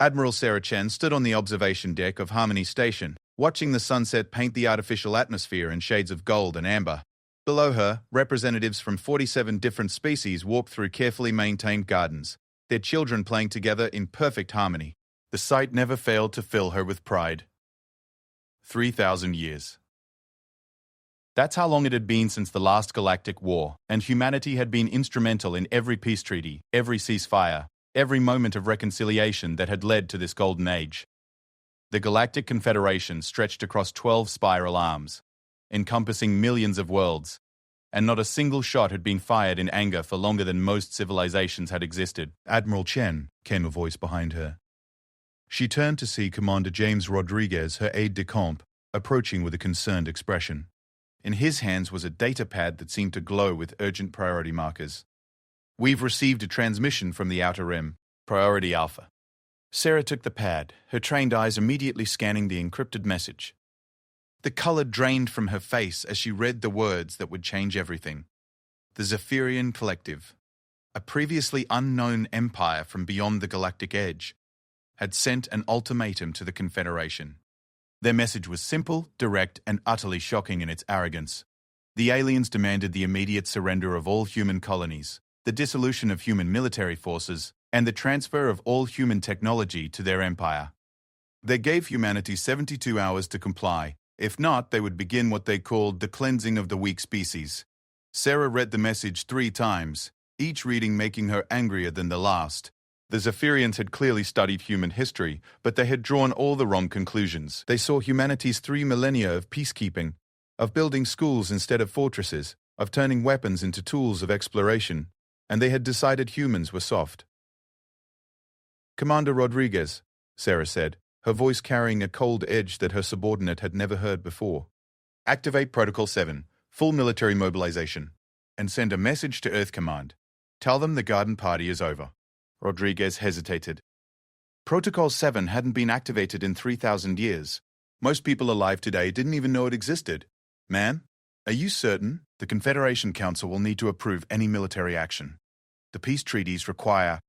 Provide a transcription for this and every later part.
Admiral Sarah Chen stood on the observation deck of Harmony Station, watching the sunset paint the artificial atmosphere in shades of gold and amber. Below her, representatives from 47 different species walked through carefully maintained gardens, their children playing together in perfect harmony. The sight never failed to fill her with pride. 3,000 years. That's how long it had been since the last galactic war, and humanity had been instrumental in every peace treaty, every ceasefire, every moment of reconciliation that had led to this golden age. The Galactic Confederation stretched across 12 spiral arms, encompassing millions of worlds, and not a single shot had been fired in anger for longer than most civilizations had existed. "Admiral Chen," came a voice behind her. She turned to see Commander James Rodriguez, her aide-de-camp, approaching with a concerned expression. In his hands was a data pad that seemed to glow with urgent priority markers. "We've received a transmission from the Outer Rim, Priority Alpha." Sarah took the pad, her trained eyes immediately scanning the encrypted message. The color drained from her face as she read the words that would change everything. The Zephyrian Collective, a previously unknown empire from beyond the galactic edge, had sent an ultimatum to the Confederation. Their message was simple, direct, and utterly shocking in its arrogance. The aliens demanded the immediate surrender of all human colonies, the dissolution of human military forces, and the transfer of all human technology to their empire. They gave humanity 72 hours to comply. If not, they would begin what they called the cleansing of the weak species. Sarah read the message 3 times, each reading making her angrier than the last. The Zephyrians had clearly studied human history, but they had drawn all the wrong conclusions. They saw humanity's 3 millennia of peacekeeping, of building schools instead of fortresses, of turning weapons into tools of exploration, and they had decided humans were soft. "Commander Rodriguez," Sarah said, her voice carrying a cold edge that her subordinate had never heard before. "Activate Protocol 7, full military mobilization, and send a message to Earth Command. Tell them the garden party is over." Rodriguez hesitated. Protocol 7 hadn't been activated in 3,000 years. Most people alive today didn't even know it existed. "Ma'am, are you certain? The Confederation Council will need to approve any military action. The peace treaties require—"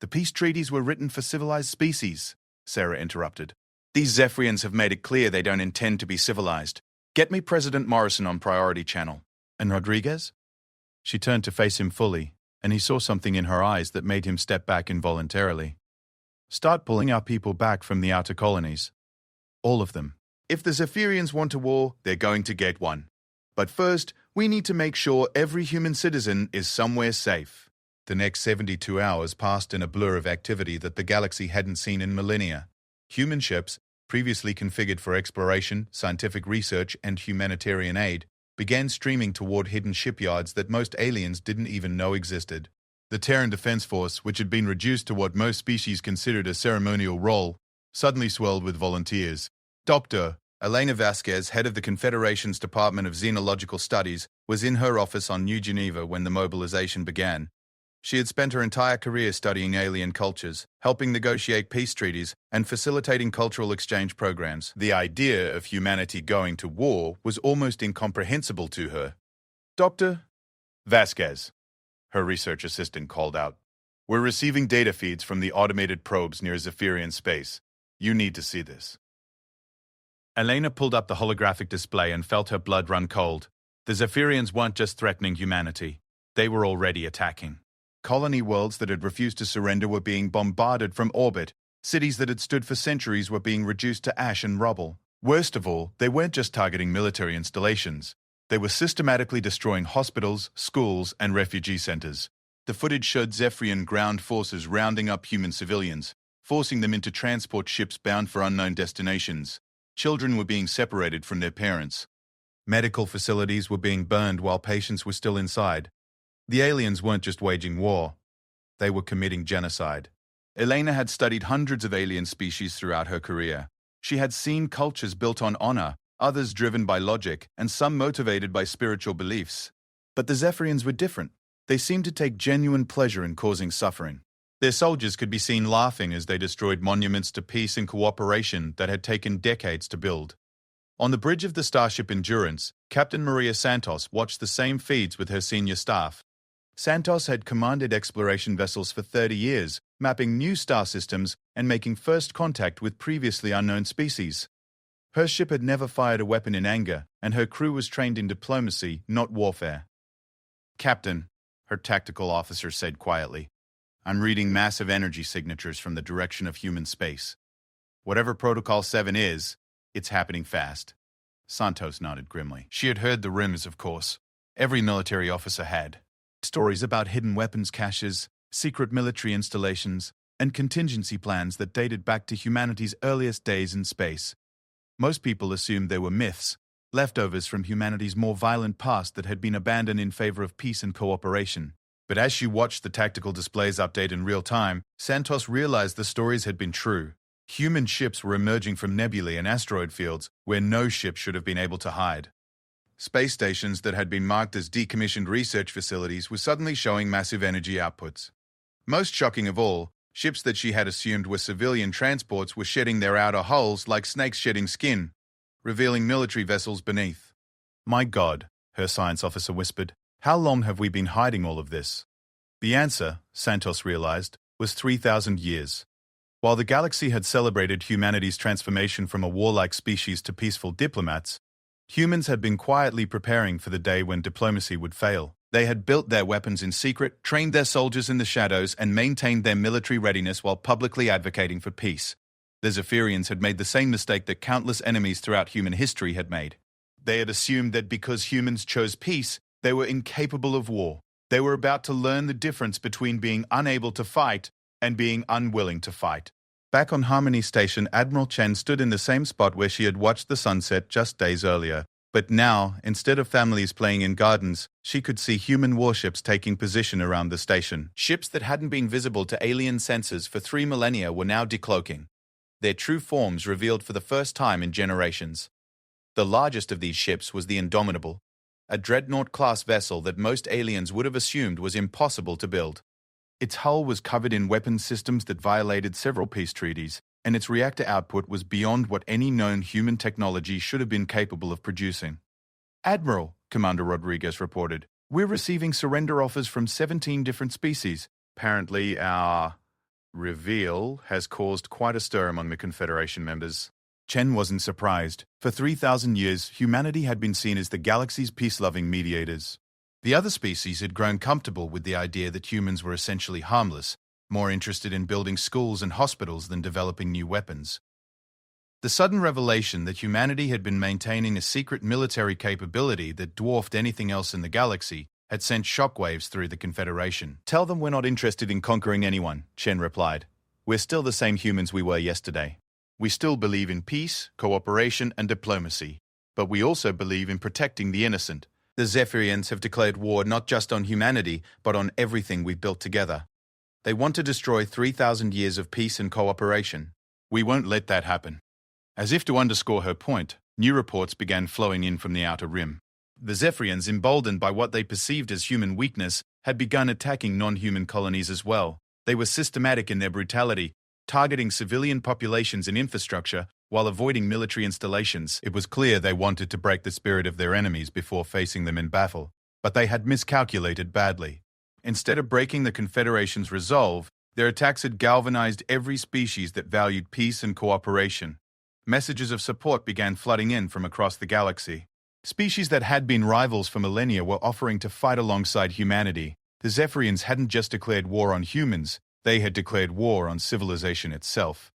"The peace treaties were written for civilized species," Sarah interrupted. "These Zephyrians have made it clear they don't intend to be civilized. Get me President Morrison on priority channel." "And Rodriguez?" She turned to face him fully, and he saw something in her eyes that made him step back involuntarily. "Start pulling our people back from the outer colonies. All of them. If the Zephyrians want a war, they're going to get one. But first, we need to make sure every human citizen is somewhere safe." The next 72 hours passed in a blur of activity that the galaxy hadn't seen in millennia. Human ships, previously configured for exploration, scientific research, and humanitarian aid, began streaming toward hidden shipyards that most aliens didn't even know existed. The Terran Defense Force, which had been reduced to what most species considered a ceremonial role, suddenly swelled with volunteers. Dr. Elena Vasquez, head of the Confederation's Department of Xenological Studies, was in her office on New Geneva when the mobilization began. She had spent her entire career studying alien cultures, helping negotiate peace treaties, and facilitating cultural exchange programs. The idea of humanity going to war was almost incomprehensible to her. "Dr. Vasquez," her research assistant called out, "we're receiving data feeds from the automated probes near Zephyrian space. You need to see this." Elena pulled up the holographic display and felt her blood run cold. The Zephyrians weren't just threatening humanity. They were already attacking. Colony worlds that had refused to surrender were being bombarded from orbit. Cities that had stood for centuries were being reduced to ash and rubble. Worst of all, they weren't just targeting military installations. They were systematically destroying hospitals, schools, and refugee centers. The footage showed Zephyrian ground forces rounding up human civilians, forcing them into transport ships bound for unknown destinations. Children were being separated from their parents. Medical facilities were being burned while patients were still inside. The aliens weren't just waging war. They were committing genocide. Elena had studied hundreds of alien species throughout her career. She had seen cultures built on honor, others driven by logic, and some motivated by spiritual beliefs. But the Zephyrians were different. They seemed to take genuine pleasure in causing suffering. Their soldiers could be seen laughing as they destroyed monuments to peace and cooperation that had taken decades to build. On the bridge of the Starship Endurance, Captain Maria Santos watched the same feeds with her senior staff. Santos had commanded exploration vessels for 30 years, mapping new star systems and making first contact with previously unknown species. Her ship had never fired a weapon in anger, and her crew was trained in diplomacy, not warfare. "Captain," her tactical officer said quietly, "I'm reading massive energy signatures from the direction of human space. Whatever Protocol 7 is, it's happening fast." Santos nodded grimly. She had heard the rumors, of course. Every military officer had. Stories about hidden weapons caches, secret military installations, and contingency plans that dated back to humanity's earliest days in space. Most people assumed they were myths, leftovers from humanity's more violent past that had been abandoned in favor of peace and cooperation. But as she watched the tactical displays update in real time, Santos realized the stories had been true. Human ships were emerging from nebulae and asteroid fields where no ship should have been able to hide. Space stations that had been marked as decommissioned research facilities were suddenly showing massive energy outputs. Most shocking of all, ships that she had assumed were civilian transports were shedding their outer hulls like snakes shedding skin, revealing military vessels beneath. "My God," her science officer whispered, "how long have we been hiding all of this?" The answer, Santos realized, was 3,000 years. While the galaxy had celebrated humanity's transformation from a warlike species to peaceful diplomats, humans had been quietly preparing for the day when diplomacy would fail. They had built their weapons in secret, trained their soldiers in the shadows, and maintained their military readiness while publicly advocating for peace. The Zephyrians had made the same mistake that countless enemies throughout human history had made. They had assumed that because humans chose peace, they were incapable of war. They were about to learn the difference between being unable to fight and being unwilling to fight. Back on Harmony Station, Admiral Chen stood in the same spot where she had watched the sunset just days earlier. But now, instead of families playing in gardens, she could see human warships taking position around the station. Ships that hadn't been visible to alien sensors for 3 millennia were now decloaking, their true forms revealed for the first time in generations. The largest of these ships was the Indomitable, a dreadnought-class vessel that most aliens would have assumed was impossible to build. Its hull was covered in weapons systems that violated several peace treaties, and its reactor output was beyond what any known human technology should have been capable of producing. "Admiral," Commander Rodriguez reported, "we're receiving surrender offers from 17 different species. Apparently our reveal has caused quite a stir among the Confederation members." Chen wasn't surprised. For 3,000 years, humanity had been seen as the galaxy's peace-loving mediators. The other species had grown comfortable with the idea that humans were essentially harmless, more interested in building schools and hospitals than developing new weapons. The sudden revelation that humanity had been maintaining a secret military capability that dwarfed anything else in the galaxy had sent shockwaves through the Confederation. "Tell them we're not interested in conquering anyone," Chen replied. "We're still the same humans we were yesterday. We still believe in peace, cooperation, and diplomacy. But we also believe in protecting the innocent. The Zephyrians have declared war not just on humanity, but on everything we've built together. They want to destroy 3,000 years of peace and cooperation. We won't let that happen." As if to underscore her point, new reports began flowing in from the outer rim. The Zephyrians, emboldened by what they perceived as human weakness, had begun attacking non-human colonies as well. They were systematic in their brutality, targeting civilian populations and infrastructure while avoiding military installations. It was clear they wanted to break the spirit of their enemies before facing them in battle, but they had miscalculated badly. Instead of breaking the Confederation's resolve, their attacks had galvanized every species that valued peace and cooperation. Messages of support began flooding in from across the galaxy. Species that had been rivals for millennia were offering to fight alongside humanity. The Zephyrians hadn't just declared war on humans, they had declared war on civilization itself.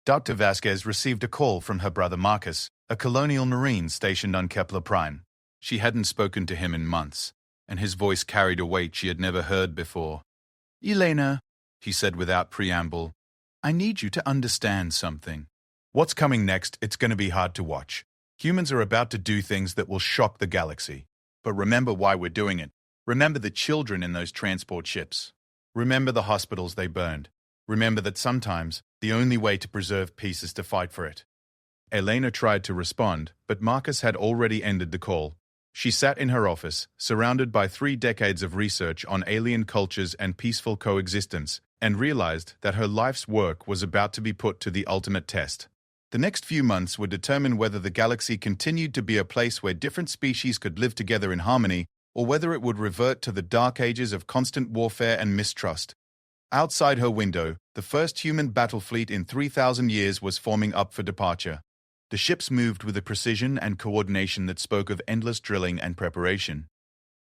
Dr. Vasquez received a call from her brother Marcus, a colonial marine stationed on Kepler Prime. She hadn't spoken to him in months, and his voice carried a weight she had never heard before. "Elena," he said without preamble, "I need you to understand something. What's coming next, it's going to be hard to watch. Humans are about to do things that will shock the galaxy. But remember why we're doing it. Remember the children in those transport ships. Remember the hospitals they burned. Remember that sometimes the only way to preserve peace is to fight for it." Elena tried to respond, but Marcus had already ended the call. She sat in her office, surrounded by 3 decades of research on alien cultures and peaceful coexistence, and realized that her life's work was about to be put to the ultimate test. The next few months would determine whether the galaxy continued to be a place where different species could live together in harmony, or whether it would revert to the dark ages of constant warfare and mistrust. Outside her window, the first human battle fleet in 3,000 years was forming up for departure. The ships moved with a precision and coordination that spoke of endless drilling and preparation.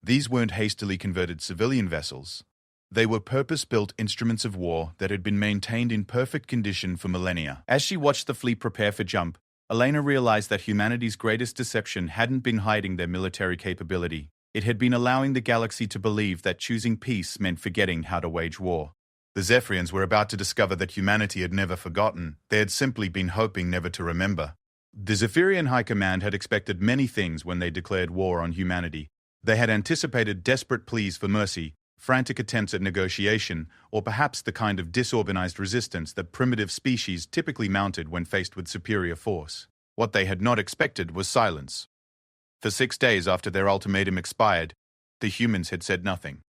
These weren't hastily converted civilian vessels. They were purpose-built instruments of war that had been maintained in perfect condition for millennia. As she watched the fleet prepare for jump, Elena realized that humanity's greatest deception hadn't been hiding their military capability. It had been allowing the galaxy to believe that choosing peace meant forgetting how to wage war. The Zephyrians were about to discover that humanity had never forgotten. They had simply been hoping never to remember. The Zephyrian High Command had expected many things when they declared war on humanity. They had anticipated desperate pleas for mercy, frantic attempts at negotiation, or perhaps the kind of disorganized resistance that primitive species typically mounted when faced with superior force. What they had not expected was silence. For 6 days after their ultimatum expired, the humans had said nothing.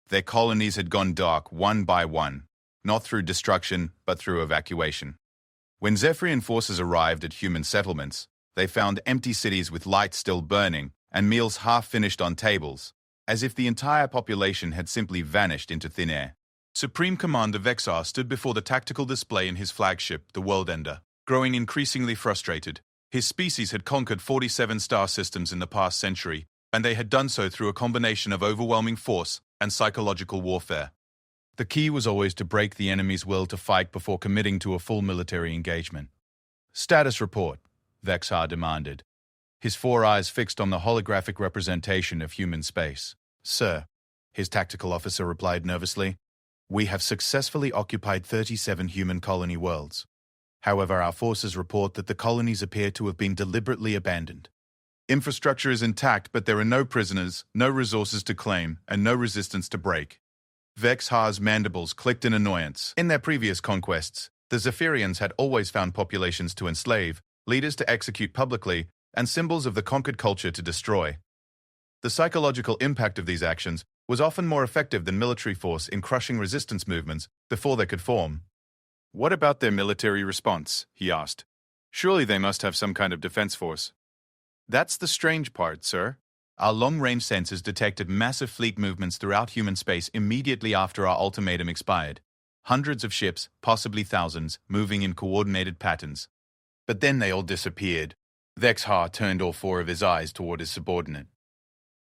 Their colonies had gone dark one by one, not through destruction, but through evacuation. When Zephyrian forces arrived at human settlements, they found empty cities with lights still burning and meals half-finished on tables, as if the entire population had simply vanished into thin air. Supreme Commander Vexar stood before the tactical display in his flagship, the World Ender, growing increasingly frustrated. His species had conquered 47 star systems in the past century, and they had done so through a combination of overwhelming force and psychological warfare. The key was always to break the enemy's will to fight before committing to a full military engagement. "Status report," Vexar demanded, his 4 eyes fixed on the holographic representation of human space. "Sir," his tactical officer replied nervously, "we have successfully occupied 37 human colony worlds. However, our forces report that the colonies appear to have been deliberately abandoned. Infrastructure is intact, but there are no prisoners, no resources to claim, and no resistance to break." Vexhar's mandibles clicked in annoyance. In their previous conquests, the Zephyrians had always found populations to enslave, leaders to execute publicly, and symbols of the conquered culture to destroy. The psychological impact of these actions was often more effective than military force in crushing resistance movements before they could form. "What about their military response?" he asked. "Surely they must have some kind of defense force." "That's the strange part, sir. Our long-range sensors detected massive fleet movements throughout human space immediately after our ultimatum expired. Hundreds of ships, possibly thousands, moving in coordinated patterns. But then they all disappeared." Vexar turned all 4 of his eyes toward his subordinate.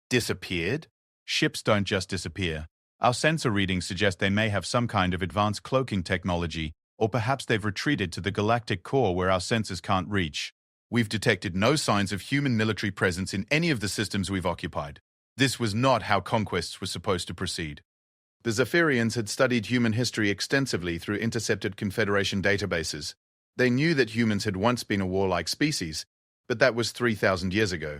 "Disappeared? Ships don't just disappear. Our sensor readings suggest they may have some kind of advanced cloaking technology, or perhaps they've retreated to the galactic core where our sensors can't reach. We've detected no signs of human military presence in any of the systems we've occupied. This was not how conquests were supposed to proceed." The Zephyrians had studied human history extensively through intercepted Confederation databases. They knew that humans had once been a warlike species, but that was 3,000 years ago.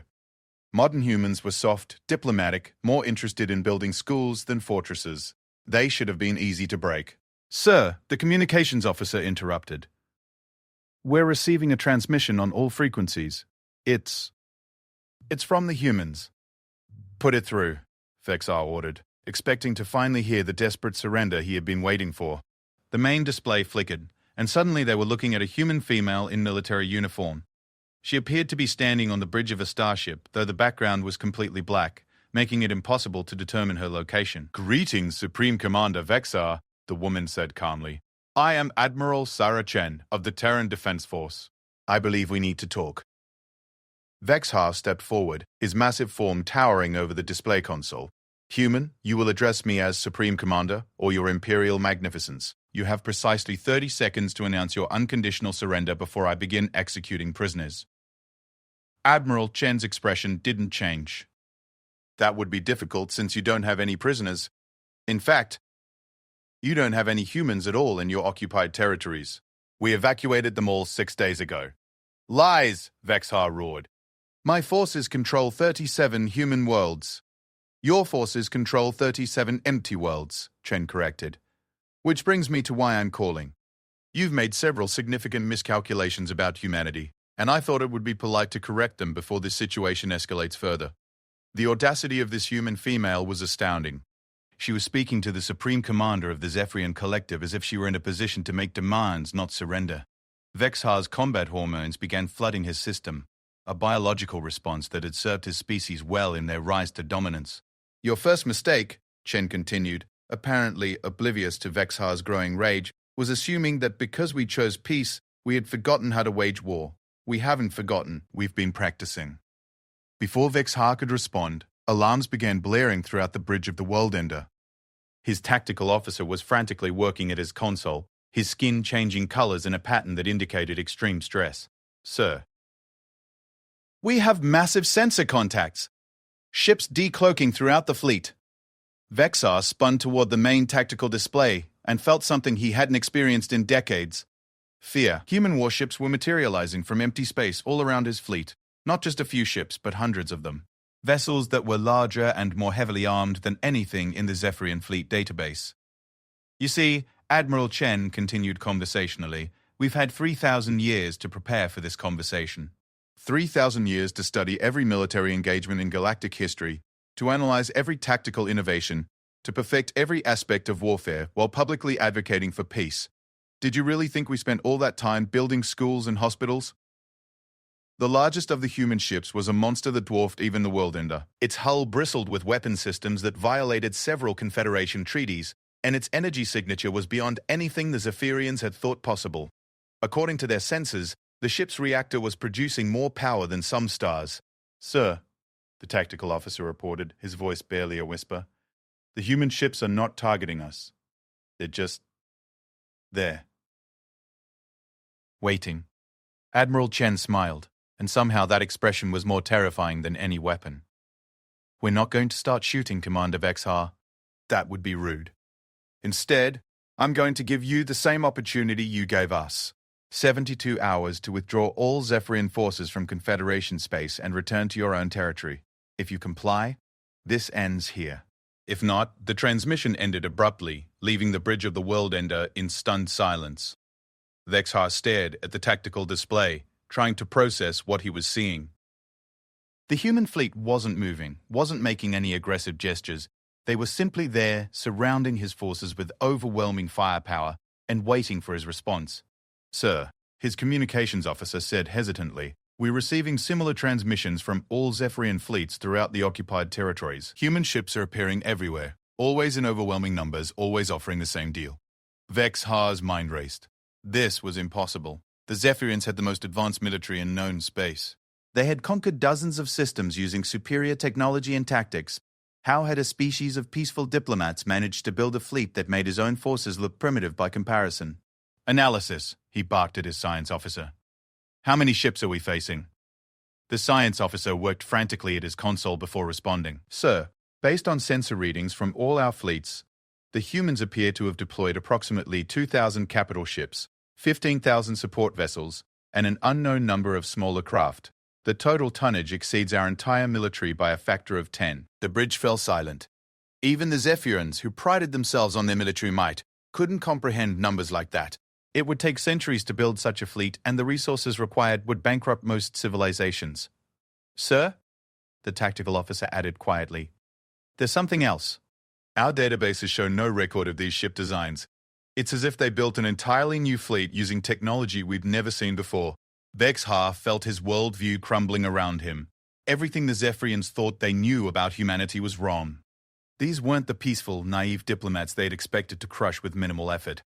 Modern humans were soft, diplomatic, more interested in building schools than fortresses. They should have been easy to break. "Sir," the communications officer interrupted. "We're receiving a transmission on all frequencies. It's from the humans." "Put it through," Vexar ordered, expecting to finally hear the desperate surrender he had been waiting for. The main display flickered, and suddenly they were looking at a human female in military uniform. She appeared to be standing on the bridge of a starship, though the background was completely black, making it impossible to determine her location. "Greetings, Supreme Commander Vexar," the woman said calmly. "I am Admiral Sarah Chen of the Terran Defense Force. I believe we need to talk." Vexar stepped forward, his massive form towering over the display console. "Human, you will address me as Supreme Commander or Your Imperial Magnificence. You have precisely 30 seconds to announce your unconditional surrender before I begin executing prisoners." Admiral Chen's expression didn't change. "That would be difficult since you don't have any prisoners. In fact, you don't have any humans at all in your occupied territories. We evacuated them all 6 days ago." "Lies!" Vexar roared. "My forces control 37 human worlds." "Your forces control 37 empty worlds," Chen corrected. "Which brings me to why I'm calling. You've made several significant miscalculations about humanity, and I thought it would be polite to correct them before this situation escalates further." The audacity of this human female was astounding. She was speaking to the Supreme Commander of the Zephyrian Collective as if she were in a position to make demands, not surrender. Vexar's combat hormones began flooding his system, a biological response that had served his species well in their rise to dominance. "Your first mistake," Chen continued, apparently oblivious to Vexhar's growing rage, was assuming that because we chose peace, we had forgotten how to wage war. We haven't forgotten, we've been practicing. Before Vexhar could respond, alarms began blaring throughout the bridge of the World Ender. His tactical officer was frantically working at his console, his skin changing colors in a pattern that indicated extreme stress. Sir. We have massive sensor contacts. Ships decloaking throughout the fleet. Vexhar spun toward the main tactical display and felt something he hadn't experienced in decades. Fear. Human warships were materializing from empty space all around his fleet. Not just a few ships, but hundreds of them. Vessels that were larger and more heavily armed than anything in the Zephyrian fleet database. You see, Admiral Chen continued conversationally, we've had 3,000 years to prepare for this conversation. 3,000 years to study every military engagement in galactic history, to analyze every tactical innovation, to perfect every aspect of warfare while publicly advocating for peace. Did you really think we spent all that time building schools and hospitals? The largest of the human ships was a monster that dwarfed even the World Ender. Its hull bristled with weapon systems that violated several Confederation treaties, and its energy signature was beyond anything the Zephyrians had thought possible. According to their sensors, the ship's reactor was producing more power than some stars. Sir, the tactical officer reported, his voice barely a whisper, the human ships are not targeting us. They're just there. Waiting. Admiral Chen smiled, and somehow that expression was more terrifying than any weapon. We're not going to start shooting, Commander Vexhar. That would be rude. Instead, I'm going to give you the same opportunity you gave us. 72 hours to withdraw all Zephyrian forces from Confederation space and return to your own territory. If you comply, this ends here. If not, the transmission ended abruptly, leaving the bridge of the World Ender in stunned silence. Vexhar stared at the tactical display, trying to process what he was seeing. The human fleet wasn't moving, wasn't making any aggressive gestures. They were simply there, surrounding his forces with overwhelming firepower and waiting for his response. Sir, his communications officer said hesitantly, we're receiving similar transmissions from all Zephyrian fleets throughout the occupied territories. Human ships are appearing everywhere, always in overwhelming numbers, always offering the same deal. Vexhar's mind raced. This was impossible. The Zephyrians had the most advanced military in known space. They had conquered dozens of systems using superior technology and tactics. How had a species of peaceful diplomats managed to build a fleet that made his own forces look primitive by comparison? Analysis, he barked at his science officer. How many ships are we facing? The science officer worked frantically at his console before responding. Sir, based on sensor readings from all our fleets, the humans appear to have deployed approximately 2,000 capital ships, 15,000 support vessels, and an unknown number of smaller craft. The total tonnage exceeds our entire military by a factor of 10. The bridge fell silent. Even the Zephyrians, who prided themselves on their military might, couldn't comprehend numbers like that. It would take centuries to build such a fleet, and the resources required would bankrupt most civilizations. Sir, the tactical officer added quietly, there's something else. Our databases show no record of these ship designs. It's as if they built an entirely new fleet using technology we'd never seen before. Vexhar felt his worldview crumbling around him. Everything the Zephyrians thought they knew about humanity was wrong. These weren't the peaceful, naive diplomats they'd expected to crush with minimal effort.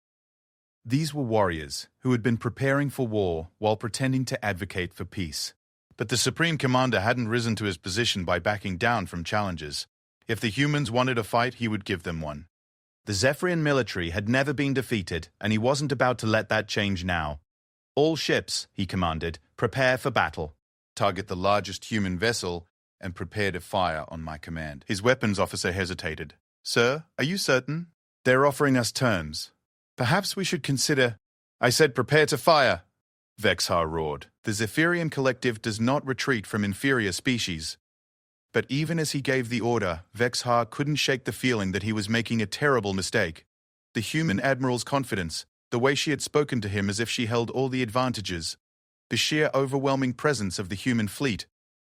These were warriors who had been preparing for war while pretending to advocate for peace. But the Supreme Commander hadn't risen to his position by backing down from challenges. If the humans wanted a fight, he would give them one. The Zephyrian military had never been defeated, and he wasn't about to let that change now. All ships, he commanded, prepare for battle. Target the largest human vessel and prepare to fire on my command. His weapons officer hesitated. Sir, are you certain? They're offering us terms. Perhaps we should consider... I said prepare to fire, Vexhar roared. The Zephyrian collective does not retreat from inferior species. But even as he gave the order, Vexhar couldn't shake the feeling that he was making a terrible mistake. The human admiral's confidence, the way she had spoken to him as if she held all the advantages, the sheer overwhelming presence of the human fleet,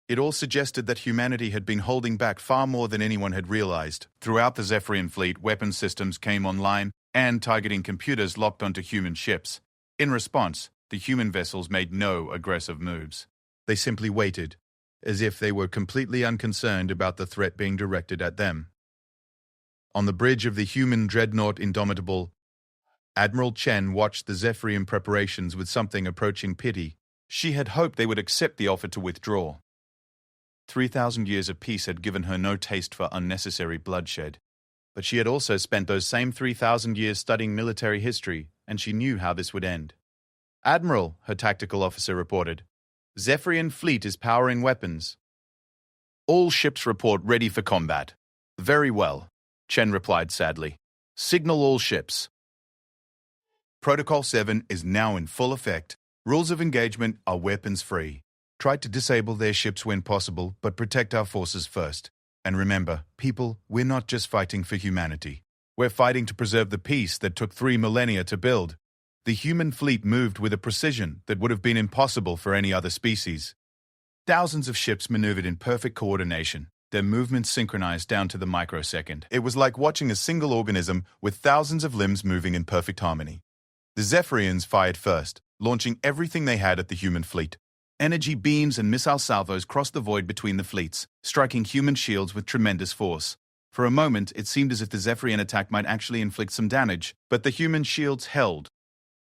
it all suggested that humanity had been holding back far more than anyone had realized. Throughout the Zephyrian fleet, weapon systems came online, and targeting computers locked onto human ships. In response, the human vessels made no aggressive moves. They simply waited, as if they were completely unconcerned about the threat being directed at them. On the bridge of the human dreadnought Indomitable, Admiral Chen watched the Zephyrian preparations with something approaching pity. She had hoped they would accept the offer to withdraw. 3,000 years of peace had given her no taste for unnecessary bloodshed. But she had also spent those same 3,000 years studying military history, and she knew how this would end. "Admiral," her tactical officer reported, "Zephyrian fleet is powering weapons." "All ships report ready for combat." "Very well," Chen replied sadly. "Signal all ships." Protocol 7 is now in full effect. Rules of engagement are weapons-free. Try to disable their ships when possible, but protect our forces first. And remember, people, we're not just fighting for humanity. We're fighting to preserve the peace that took 3 millennia to build. The human fleet moved with a precision that would have been impossible for any other species. Thousands of ships maneuvered in perfect coordination, their movements synchronized down to the microsecond. It was like watching a single organism with thousands of limbs moving in perfect harmony. The Zephyrians fired first, launching everything they had at the human fleet. Energy beams and missile salvos crossed the void between the fleets, striking human shields with tremendous force. For a moment, it seemed as if the Zephyrian attack might actually inflict some damage, but the human shields held.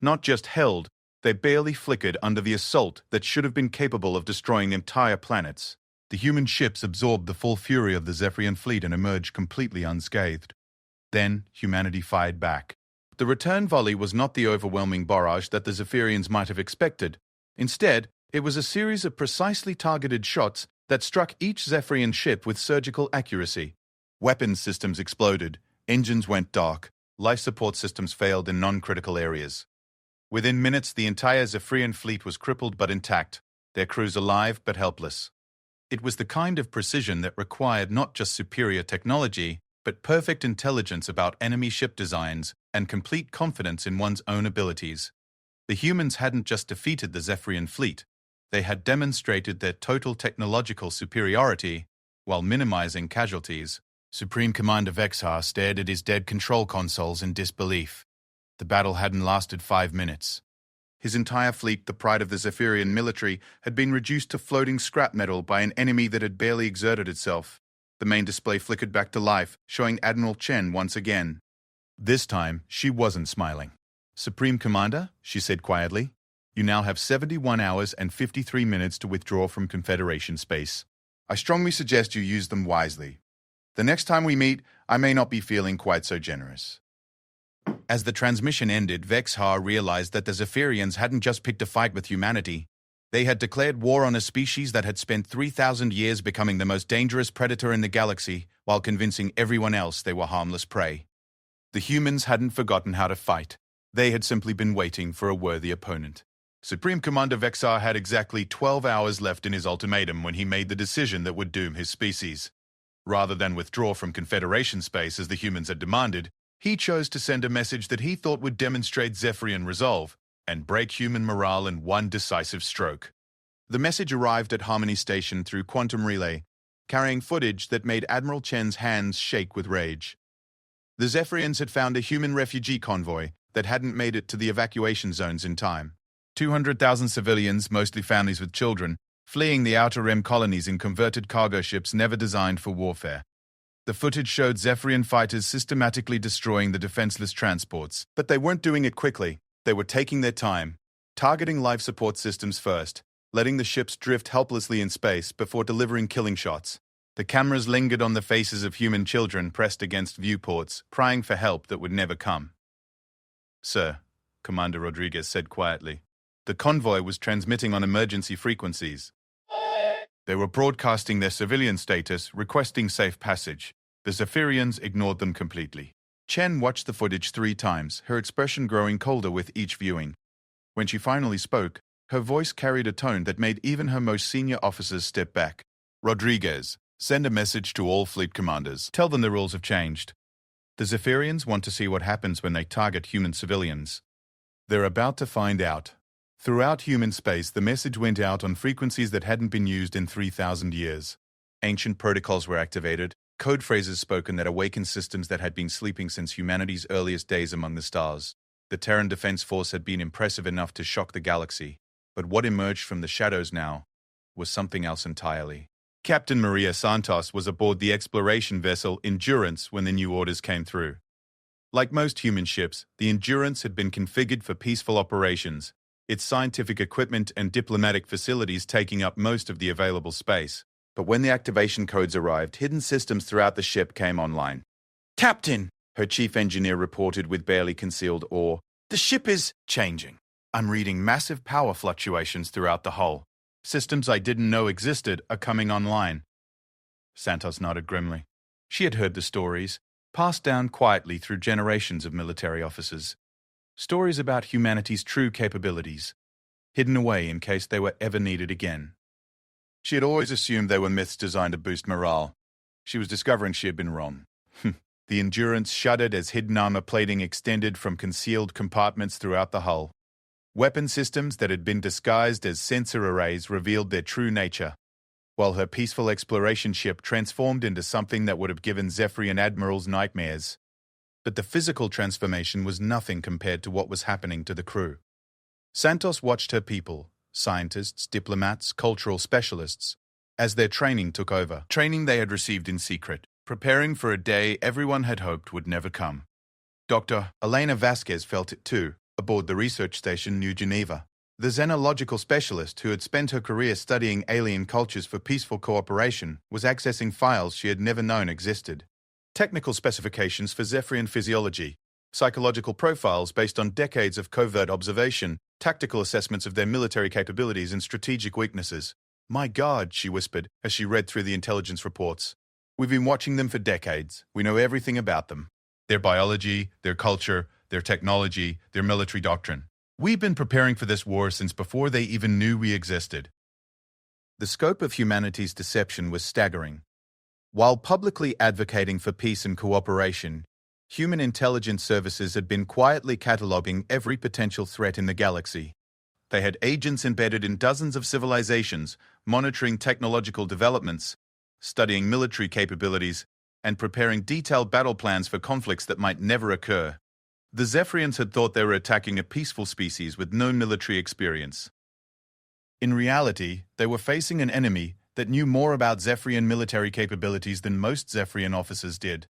Not just held, they barely flickered under the assault that should have been capable of destroying entire planets. The human ships absorbed the full fury of the Zephyrian fleet and emerged completely unscathed. Then, humanity fired back. The return volley was not the overwhelming barrage that the Zephyrians might have expected. Instead, it was a series of precisely targeted shots that struck each Zephyrian ship with surgical accuracy. Weapons systems exploded, engines went dark, life support systems failed in non-critical areas. Within minutes, the entire Zephyrian fleet was crippled but intact, their crews alive but helpless. It was the kind of precision that required not just superior technology, but perfect intelligence about enemy ship designs and complete confidence in one's own abilities. The humans hadn't just defeated the Zephyrian fleet, they had demonstrated their total technological superiority while minimizing casualties. Supreme Commander Vexar stared at his dead control consoles in disbelief. The battle hadn't lasted 5 minutes. His entire fleet, the pride of the Zephyrian military, had been reduced to floating scrap metal by an enemy that had barely exerted itself. The main display flickered back to life, showing Admiral Chen once again. This time, she wasn't smiling. "Supreme Commander," she said quietly, "you now have 71 hours and 53 minutes to withdraw from Confederation space. I strongly suggest you use them wisely. The next time we meet, I may not be feeling quite so generous." As the transmission ended, Vexar realized that the Zephyrians hadn't just picked a fight with humanity. They had declared war on a species that had spent 3,000 years becoming the most dangerous predator in the galaxy, while convincing everyone else they were harmless prey. The humans hadn't forgotten how to fight. They had simply been waiting for a worthy opponent. Supreme Commander Vexar had exactly 12 hours left in his ultimatum when he made the decision that would doom his species. Rather than withdraw from Confederation space as the humans had demanded, he chose to send a message that he thought would demonstrate Zephyrian resolve and break human morale in one decisive stroke. The message arrived at Harmony Station through quantum relay, carrying footage that made Admiral Chen's hands shake with rage. The Zephyrians had found a human refugee convoy that hadn't made it to the evacuation zones in time. 200,000 civilians, mostly families with children, fleeing the Outer Rim colonies in converted cargo ships never designed for warfare. The footage showed Zephyrian fighters systematically destroying the defenseless transports, but they weren't doing it quickly. They were taking their time, targeting life support systems first, letting the ships drift helplessly in space before delivering killing shots. The cameras lingered on the faces of human children pressed against viewports, crying for help that would never come. "Sir," Commander Rodriguez said quietly, "the convoy was transmitting on emergency frequencies. They were broadcasting their civilian status, requesting safe passage. The Zephyrians ignored them completely." Chen watched the footage 3 times, her expression growing colder with each viewing. When she finally spoke, her voice carried a tone that made even her most senior officers step back. "Rodriguez, send a message to all fleet commanders. Tell them the rules have changed. The Zephyrians want to see what happens when they target human civilians. They're about to find out." Throughout human space, the message went out on frequencies that hadn't been used in 3,000 years. Ancient protocols were activated, code phrases spoken that awakened systems that had been sleeping since humanity's earliest days among the stars. The Terran Defense Force had been impressive enough to shock the galaxy, but what emerged from the shadows now was something else entirely. Captain Maria Santos was aboard the exploration vessel Endurance when the new orders came through. Like most human ships, the Endurance had been configured for peaceful operations, its scientific equipment and diplomatic facilities taking up most of the available space. But when the activation codes arrived, hidden systems throughout the ship came online. "Captain," her chief engineer reported with barely concealed awe, "the ship is changing. I'm reading massive power fluctuations throughout the hull. Systems I didn't know existed are coming online." Santos nodded grimly. She had heard the stories, passed down quietly through generations of military officers. Stories about humanity's true capabilities, hidden away in case they were ever needed again. She had always assumed they were myths designed to boost morale. She was discovering she had been wrong. The Endurance shuddered as hidden armor plating extended from concealed compartments throughout the hull. Weapon systems that had been disguised as sensor arrays revealed their true nature, while her peaceful exploration ship transformed into something that would have given Zephyrian admirals nightmares. But the physical transformation was nothing compared to what was happening to the crew. Santos watched her people, scientists, diplomats, cultural specialists, as their training took over. Training they had received in secret, preparing for a day everyone had hoped would never come. Dr. Elena Vasquez felt it too, aboard the research station New Geneva. The xenological specialist who had spent her career studying alien cultures for peaceful cooperation was accessing files she had never known existed. Technical specifications for Zephyrian physiology, psychological profiles based on decades of covert observation, tactical assessments of their military capabilities and strategic weaknesses. "My God," she whispered as she read through the intelligence reports. "We've been watching them for decades. We know everything about them. Their biology, their culture, their technology, their military doctrine. We've been preparing for this war since before they even knew we existed." The scope of humanity's deception was staggering. While publicly advocating for peace and cooperation, human intelligence services had been quietly cataloging every potential threat in the galaxy. They had agents embedded in dozens of civilizations, monitoring technological developments, studying military capabilities, and preparing detailed battle plans for conflicts that might never occur. The Zephyrians had thought they were attacking a peaceful species with no military experience. In reality, they were facing an enemy that knew more about Zephyrian military capabilities than most Zephyrian officers did.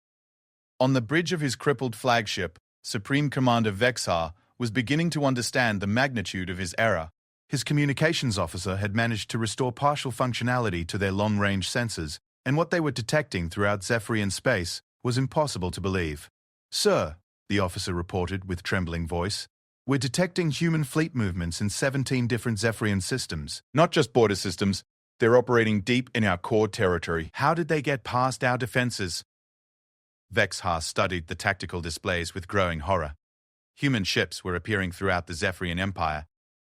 On the bridge of his crippled flagship, Supreme Commander Vexar was beginning to understand the magnitude of his error. His communications officer had managed to restore partial functionality to their long-range sensors, and what they were detecting throughout Zephyrian space was impossible to believe. "Sir," the officer reported with trembling voice, "we're detecting human fleet movements in 17 different Zephyrian systems. Not just border systems, they're operating deep in our core territory. How did they get past our defenses?" Vexar studied the tactical displays with growing horror. Human ships were appearing throughout the Zephyrian Empire,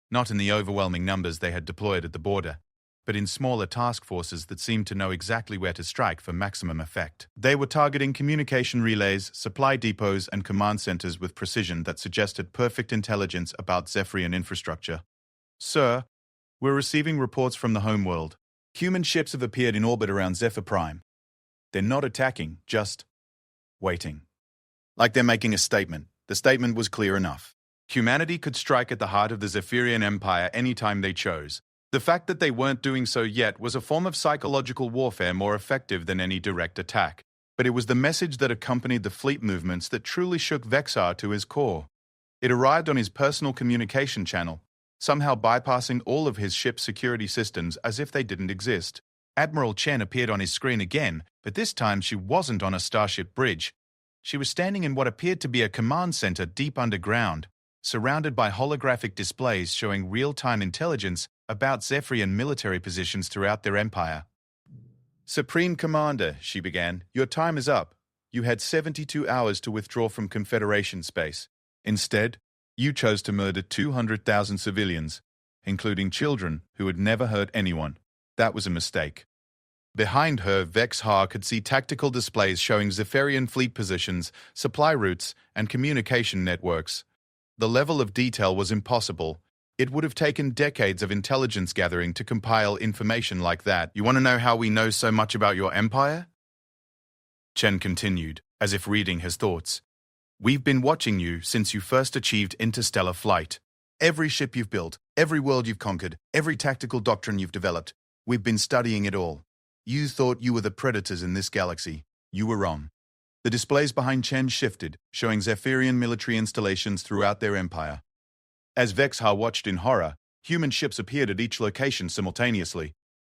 not in the overwhelming numbers they had deployed at the border, but in smaller task forces that seemed to know exactly where to strike for maximum effect. They were targeting communication relays, supply depots, and command centers with precision that suggested perfect intelligence about Zephyrian infrastructure. "Sir, we're receiving reports from the homeworld. Human ships have appeared in orbit around Zephyr Prime. They're not attacking, just waiting." Like they're making a statement. The statement was clear enough. Humanity could strike at the heart of the Zephyrian Empire anytime they chose. The fact that they weren't doing so yet was a form of psychological warfare more effective than any direct attack. But it was the message that accompanied the fleet movements that truly shook Vexar to his core. It arrived on his personal communication channel, somehow bypassing all of his ship's security systems as if they didn't exist. Admiral Chen appeared on his screen again, but this time she wasn't on a starship bridge. She was standing in what appeared to be a command center deep underground, surrounded by holographic displays showing real-time intelligence about Zephyrian military positions throughout their empire. "Supreme Commander," she began, "your time is up. You had 72 hours to withdraw from Confederation space. Instead, you chose to murder 200,000 civilians, including children who had never hurt anyone. That was a mistake." Behind her, Vexar could see tactical displays showing Zephyrian fleet positions, supply routes, and communication networks. The level of detail was impossible. It would have taken decades of intelligence gathering to compile information like that. "You want to know how we know so much about your empire?" Chen continued, as if reading his thoughts. "We've been watching you since you first achieved interstellar flight. Every ship you've built, every world you've conquered, every tactical doctrine you've developed, we've been studying it all. You thought you were the predators in this galaxy. You were wrong. The displays behind Chen shifted, showing Zephyrian military installations throughout their empire. As Vexar watched in horror, human ships appeared at each location simultaneously,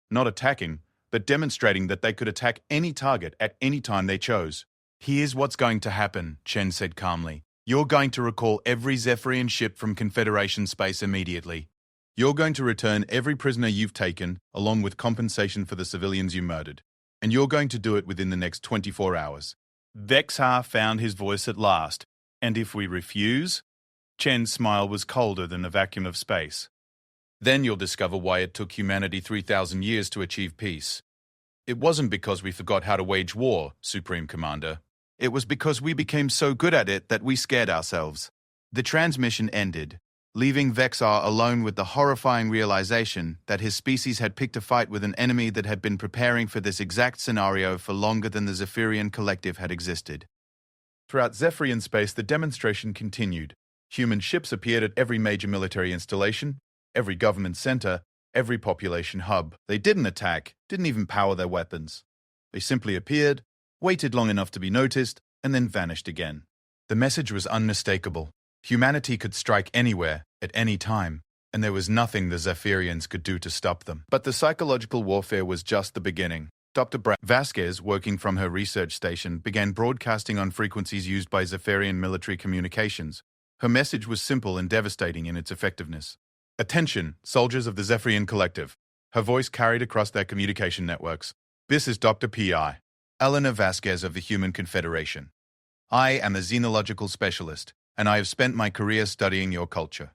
not attacking, but demonstrating that they could attack any target at any time they chose. Here's what's going to happen, Chen said calmly. You're going to recall every Zephyrian ship from Confederation space immediately. You're going to return every prisoner you've taken, along with compensation for the civilians you murdered. And you're going to do it within the next 24 hours. Vexar found his voice at last. And if we refuse? Chen's smile was colder than a vacuum of space. Then you'll discover why it took humanity 3,000 years to achieve peace. It wasn't because we forgot how to wage war, Supreme Commander. It was because we became so good at it that we scared ourselves. The transmission ended, leaving Vexar alone with the horrifying realization that his species had picked a fight with an enemy that had been preparing for this exact scenario for longer than the Zephyrian collective had existed. Throughout Zephyrian space, the demonstration continued. Human ships appeared at every major military installation, every government center, every population hub. They didn't attack, didn't even power their weapons. They simply appeared, waited long enough to be noticed, and then vanished again. The message was unmistakable. Humanity could strike anywhere, at any time, and there was nothing the Zephyrians could do to stop them. But the psychological warfare was just the beginning. Dr. Vasquez, working from her research station, began broadcasting on frequencies used by Zephyrian military communications. Her message was simple and devastating in its effectiveness. Attention, soldiers of the Zephyrian Collective. Her voice carried across their communication networks. This is Dr. P.I. Eleanor Vasquez of the Human Confederation. I am a xenological specialist, and I have spent my career studying your culture.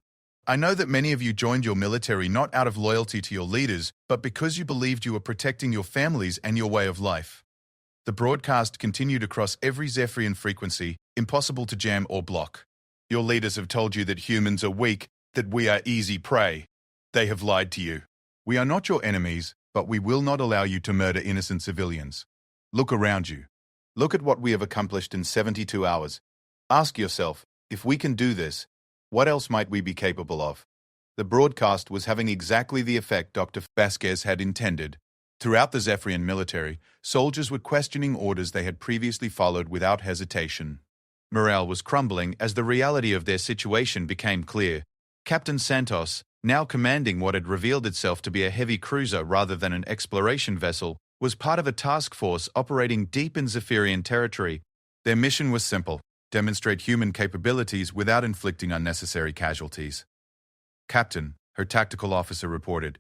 I know that many of you joined your military not out of loyalty to your leaders, but because you believed you were protecting your families and your way of life. The broadcast continued across every Zephyrian frequency, impossible to jam or block. Your leaders have told you that humans are weak, that we are easy prey. They have lied to you. We are not your enemies, but we will not allow you to murder innocent civilians. Look around you. Look at what we have accomplished in 72 hours. Ask yourself, if we can do this, what else might we be capable of? The broadcast was having exactly the effect Dr. Vasquez had intended. Throughout the Zephyrian military, soldiers were questioning orders they had previously followed without hesitation. Morale was crumbling as the reality of their situation became clear. Captain Santos, now commanding what had revealed itself to be a heavy cruiser rather than an exploration vessel, was part of a task force operating deep in Zephyrian territory. Their mission was simple: demonstrate human capabilities without inflicting unnecessary casualties. Captain, her tactical officer reported,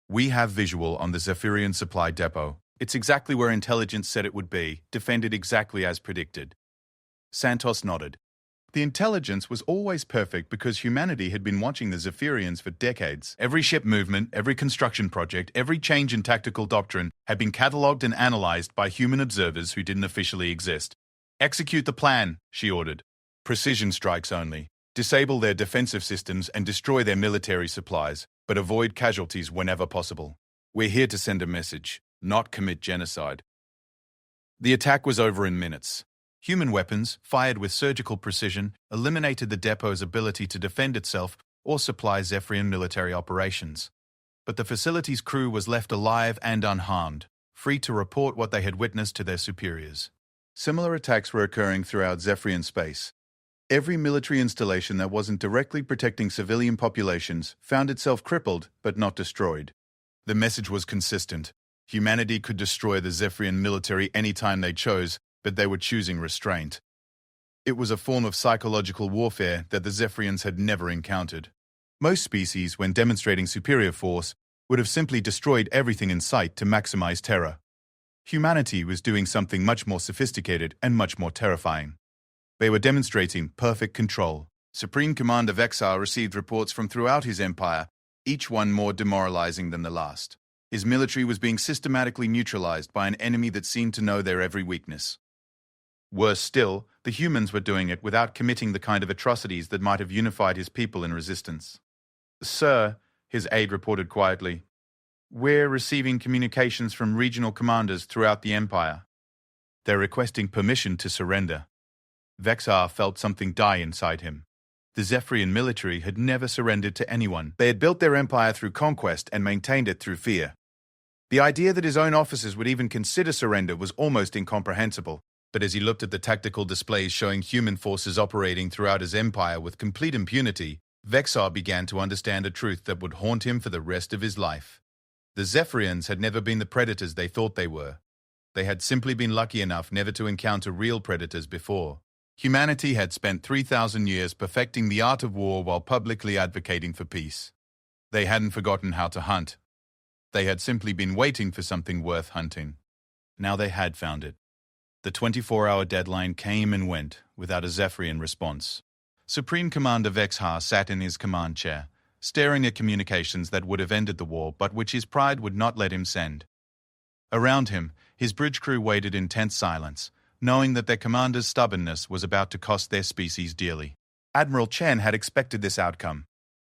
we have visual on the Zephyrian supply depot. It's exactly where intelligence said it would be, defended exactly as predicted. Santos nodded. The intelligence was always perfect because humanity had been watching the Zephyrians for decades. Every ship movement, every construction project, every change in tactical doctrine had been catalogued and analyzed by human observers who didn't officially exist. Execute the plan, she ordered. Precision strikes only. Disable their defensive systems and destroy their military supplies, but avoid casualties whenever possible. We're here to send a message, not commit genocide. The attack was over in minutes. Human weapons, fired with surgical precision, eliminated the depot's ability to defend itself or supply Zephyrian military operations. But the facility's crew was left alive and unharmed, free to report what they had witnessed to their superiors. Similar attacks were occurring throughout Zephyrian space. Every military installation that wasn't directly protecting civilian populations found itself crippled but not destroyed. The message was consistent. Humanity could destroy the Zephyrian military anytime they chose, but they were choosing restraint. It was a form of psychological warfare that the Zephyrians had never encountered. Most species, when demonstrating superior force, would have simply destroyed everything in sight to maximize terror. Humanity was doing something much more sophisticated and much more terrifying. They were demonstrating perfect control. Supreme Commander Vexar received reports from throughout his empire, each one more demoralizing than the last. His military was being systematically neutralized by an enemy that seemed to know their every weakness. Worse still, the humans were doing it without committing the kind of atrocities that might have unified his people in resistance. Sir, his aide reported quietly, we're receiving communications from regional commanders throughout the Empire. They're requesting permission to surrender. Vexar felt something die inside him. The Zephyrian military had never surrendered to anyone. They had built their empire through conquest and maintained it through fear. The idea that his own officers would even consider surrender was almost incomprehensible, but as he looked at the tactical displays showing human forces operating throughout his empire with complete impunity, Vexar began to understand a truth that would haunt him for the rest of his life. The Zephyrians had never been the predators they thought they were. They had simply been lucky enough never to encounter real predators before. Humanity had spent 3,000 years perfecting the art of war while publicly advocating for peace. They hadn't forgotten how to hunt. They had simply been waiting for something worth hunting. Now they had found it. The 24-hour deadline came and went without a Zephyrian response. Supreme Commander Vexar sat in his command chair, staring at communications that would have ended the war but which his pride would not let him send. Around him, his bridge crew waited in tense silence, knowing that their commander's stubbornness was about to cost their species dearly. Admiral Chen had expected this outcome.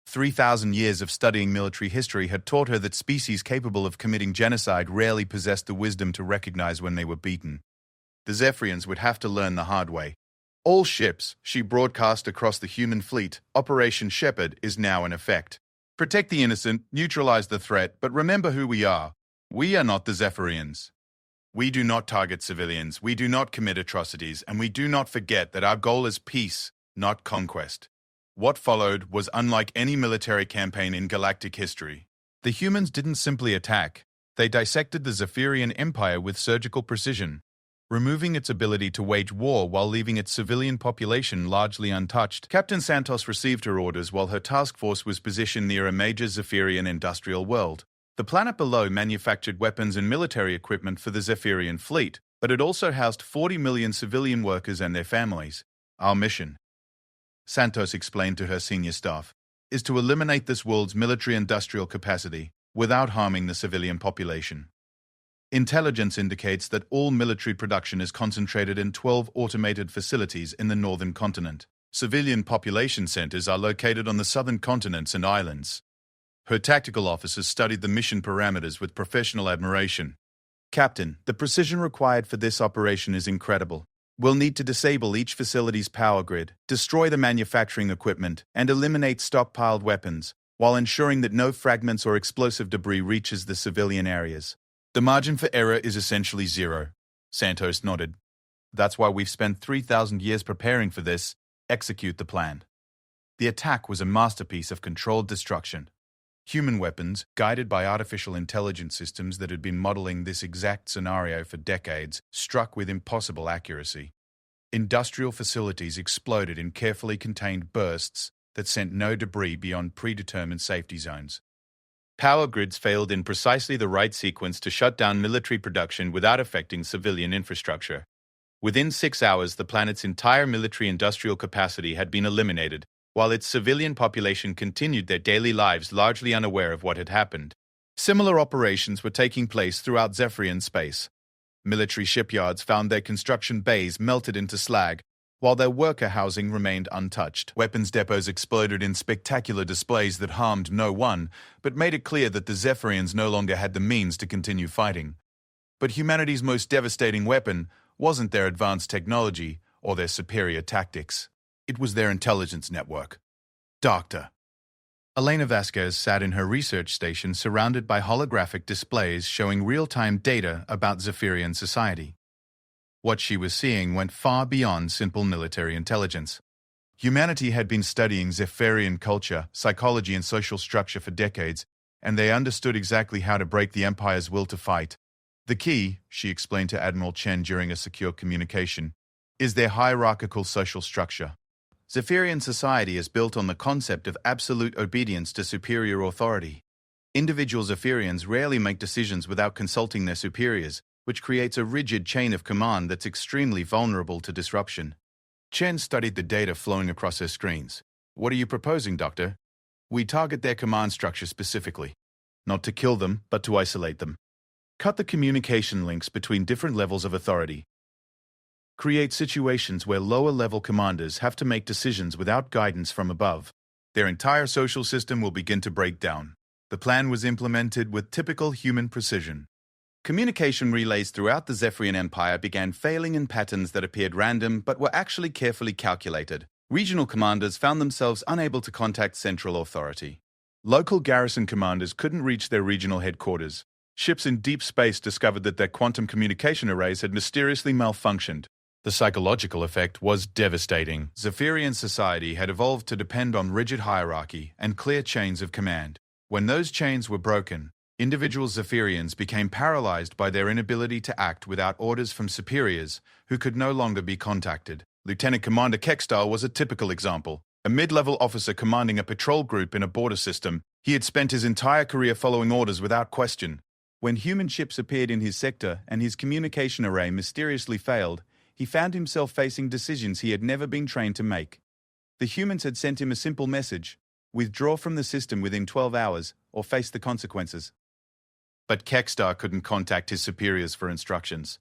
3,000 years of studying military history had taught her that species capable of committing genocide rarely possessed the wisdom to recognize when they were beaten. The Zephyrians would have to learn the hard way. All ships, she broadcast across the human fleet, Operation Shepherd is now in effect. Protect the innocent, neutralize the threat, but remember who we are. We are not the Zephyrians. We do not target civilians, we do not commit atrocities, and we do not forget that our goal is peace, not conquest. What followed was unlike any military campaign in galactic history. The humans didn't simply attack. They dissected the Zephyrian Empire with surgical precision, removing its ability to wage war while leaving its civilian population largely untouched. Captain Santos received her orders while her task force was positioned near a major Zephyrian industrial world. The planet below manufactured weapons and military equipment for the Zephyrian fleet, but it also housed 40 million civilian workers and their families. Our mission, Santos explained to her senior staff, is to eliminate this world's military-industrial capacity without harming the civilian population. Intelligence indicates that all military production is concentrated in 12 automated facilities in the northern continent. Civilian population centers are located on the southern continents and islands. Her tactical officers studied the mission parameters with professional admiration. Captain, the precision required for this operation is incredible. We'll need to disable each facility's power grid, destroy the manufacturing equipment, and eliminate stockpiled weapons, while ensuring that no fragments or explosive debris reaches the civilian areas. The margin for error is essentially zero. Santos nodded. That's why we've spent 3,000 years preparing for this. Execute the plan. The attack was a masterpiece of controlled destruction. Human weapons, guided by artificial intelligence systems that had been modeling this exact scenario for decades, struck with impossible accuracy. Industrial facilities exploded in carefully contained bursts that sent no debris beyond predetermined safety zones. Power grids failed in precisely the right sequence to shut down military production without affecting civilian infrastructure. Within 6 hours, the planet's entire military-industrial capacity had been eliminated, while its civilian population continued their daily lives largely unaware of what had happened. Similar operations were taking place throughout Zephyrian space. Military shipyards found their construction bays melted into slag, while their worker housing remained untouched. Weapons depots exploded in spectacular displays that harmed no one, but made it clear that the Zephyrians no longer had the means to continue fighting. But humanity's most devastating weapon wasn't their advanced technology or their superior tactics. It was their intelligence network. Doctor. Elena Vasquez sat in her research station surrounded by holographic displays showing real-time data about Zephyrian society. What she was seeing went far beyond simple military intelligence. Humanity had been studying Zephyrian culture, psychology, and social structure for decades, and they understood exactly how to break the Empire's will to fight. The key, she explained to Admiral Chen during a secure communication, is their hierarchical social structure. Zephyrian society is built on the concept of absolute obedience to superior authority. Individual Zephyrians rarely make decisions without consulting their superiors, which creates a rigid chain of command that's extremely vulnerable to disruption. Chen studied the data flowing across her screens. What are you proposing, Doctor? We target their command structure specifically. Not to kill them, but to isolate them. Cut the communication links between different levels of authority. Create situations where lower-level commanders have to make decisions without guidance from above. Their entire social system will begin to break down. The plan was implemented with typical human precision. Communication relays throughout the Zephyrian Empire began failing in patterns that appeared random but were actually carefully calculated. Regional commanders found themselves unable to contact central authority. Local garrison commanders couldn't reach their regional headquarters. Ships in deep space discovered that their quantum communication arrays had mysteriously malfunctioned. The psychological effect was devastating. Zephyrian society had evolved to depend on rigid hierarchy and clear chains of command. When those chains were broken, individual Zephyrians became paralyzed by their inability to act without orders from superiors who could no longer be contacted. Lieutenant Commander Kekstar was a typical example. A mid-level officer commanding a patrol group in a border system, he had spent his entire career following orders without question. When human ships appeared in his sector and his communication array mysteriously failed, he found himself facing decisions he had never been trained to make. The humans had sent him a simple message: withdraw from the system within 12 hours or face the consequences. But Kekstar couldn't contact his superiors for instructions.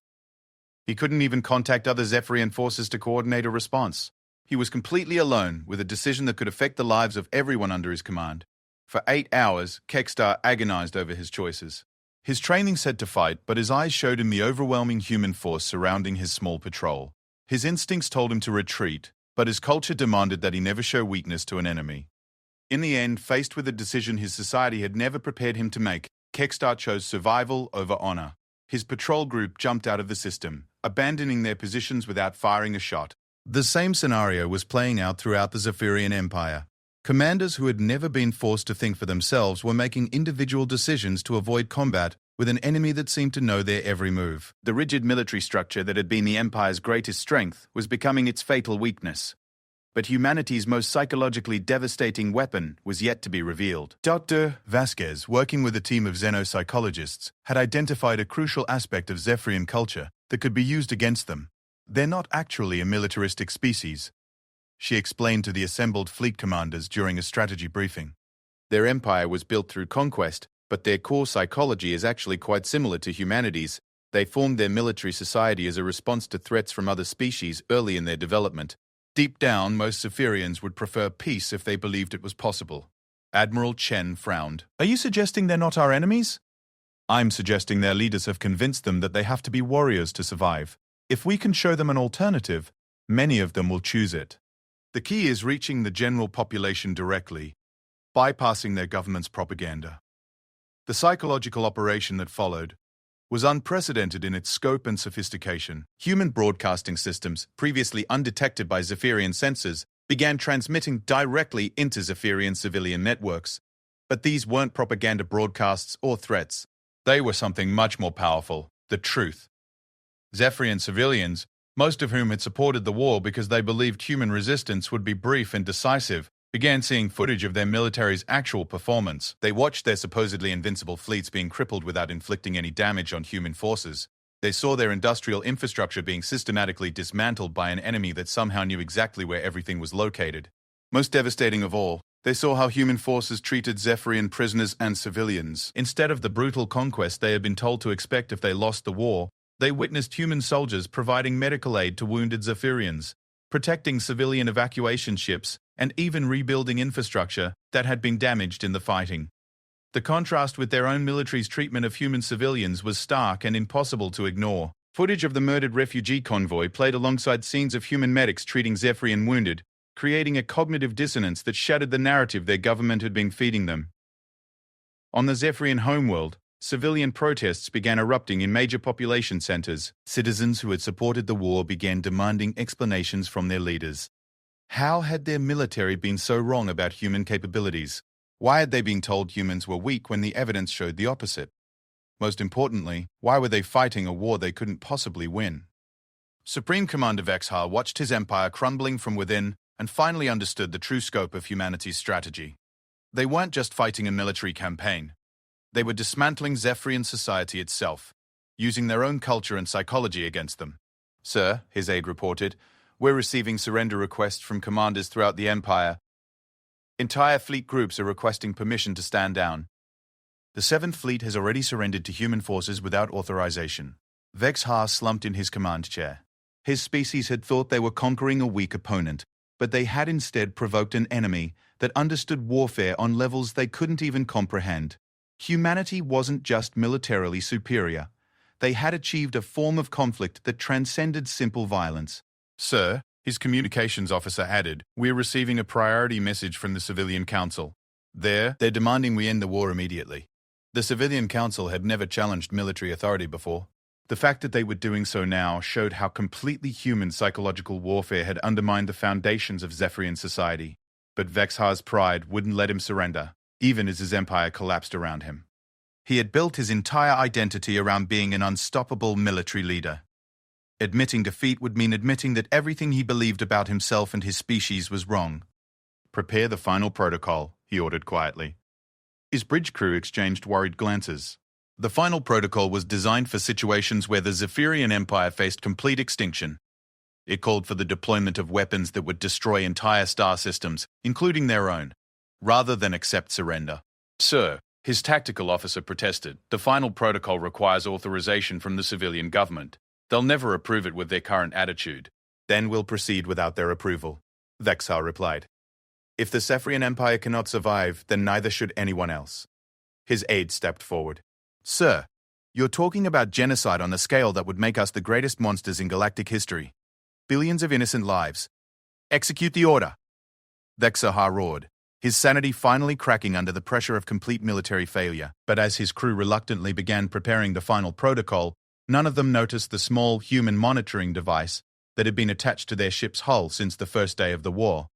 He couldn't even contact other Zephyrian forces to coordinate a response. He was completely alone with a decision that could affect the lives of everyone under his command. For 8 hours, Kekstar agonized over his choices. His training said to fight, but his eyes showed him the overwhelming human force surrounding his small patrol. His instincts told him to retreat, but his culture demanded that he never show weakness to an enemy. In the end, faced with a decision his society had never prepared him to make, Kekstar chose survival over honor. His patrol group jumped out of the system, abandoning their positions without firing a shot. The same scenario was playing out throughout the Zephyrian Empire. Commanders who had never been forced to think for themselves were making individual decisions to avoid combat with an enemy that seemed to know their every move. The rigid military structure that had been the Empire's greatest strength was becoming its fatal weakness. But humanity's most psychologically devastating weapon was yet to be revealed. Dr. Vasquez, working with a team of xenopsychologists, had identified a crucial aspect of Zephyrian culture that could be used against them. They're not actually a militaristic species, she explained to the assembled fleet commanders during a strategy briefing. Their empire was built through conquest, but their core psychology is actually quite similar to humanity's. They formed their military society as a response to threats from other species early in their development. Deep down, most Zephyrians would prefer peace if they believed it was possible. Admiral Chen frowned. Are you suggesting they're not our enemies? I'm suggesting their leaders have convinced them that they have to be warriors to survive. If we can show them an alternative, many of them will choose it. The key is reaching the general population directly, bypassing their government's propaganda. The psychological operation that followed was unprecedented in its scope and sophistication. Human broadcasting systems, previously undetected by Zephyrian sensors, began transmitting directly into Zephyrian civilian networks. But these weren't propaganda broadcasts or threats. They were something much more powerful: the truth. Zephyrian civilians, most of whom had supported the war because they believed human resistance would be brief and decisive, began seeing footage of their military's actual performance. They watched their supposedly invincible fleets being crippled without inflicting any damage on human forces. They saw their industrial infrastructure being systematically dismantled by an enemy that somehow knew exactly where everything was located. Most devastating of all, they saw how human forces treated Zephyrian prisoners and civilians. Instead of the brutal conquest they had been told to expect if they lost the war, they witnessed human soldiers providing medical aid to wounded Zephyrians, protecting civilian evacuation ships, and even rebuilding infrastructure that had been damaged in the fighting. The contrast with their own military's treatment of human civilians was stark and impossible to ignore. Footage of the murdered refugee convoy played alongside scenes of human medics treating Zephyrian wounded, creating a cognitive dissonance that shattered the narrative their government had been feeding them. On the Zephyrian homeworld, civilian protests began erupting in major population centers. Citizens who had supported the war began demanding explanations from their leaders. How had their military been so wrong about human capabilities? Why had they been told humans were weak when the evidence showed the opposite? Most importantly, why were they fighting a war they couldn't possibly win? Supreme Commander Vexhar watched his empire crumbling from within and finally understood the true scope of humanity's strategy. They weren't just fighting a military campaign. They were dismantling Zephyrian society itself, using their own culture and psychology against them. Sir, his aide reported, we're receiving surrender requests from commanders throughout the Empire. Entire fleet groups are requesting permission to stand down. The 7th Fleet has already surrendered to human forces without authorization. Vexhar slumped in his command chair. His species had thought they were conquering a weak opponent, but they had instead provoked an enemy that understood warfare on levels they couldn't even comprehend. Humanity wasn't just militarily superior. They had achieved a form of conflict that transcended simple violence. Sir, his communications officer added, we're receiving a priority message from the Civilian Council. They're demanding we end the war immediately. The civilian council had never challenged military authority before. The fact that they were doing so now showed how completely human psychological warfare had undermined the foundations of Zephyrian society. But Vexhar's pride wouldn't let him surrender, even as his empire collapsed around him. He had built his entire identity around being an unstoppable military leader. Admitting defeat would mean admitting that everything he believed about himself and his species was wrong. "Prepare the final protocol," he ordered quietly. His bridge crew exchanged worried glances. The final protocol was designed for situations where the Zephyrian Empire faced complete extinction. It called for the deployment of weapons that would destroy entire star systems, including their own, rather than accept surrender. "Sir," his tactical officer protested, "the final protocol requires authorization from the civilian government. They'll never approve it with their current attitude." "Then we'll proceed without their approval," Vexhar replied. "If the Zephyrian Empire cannot survive, then neither should anyone else." His aide stepped forward. "Sir, you're talking about genocide on a scale that would make us the greatest monsters in galactic history. Billions of innocent lives. Execute the order." Vexhar roared, his sanity finally cracking under the pressure of complete military failure. But as his crew reluctantly began preparing the final protocol, none of them noticed the small human monitoring device that had been attached to their ship's hull since the first day of the war.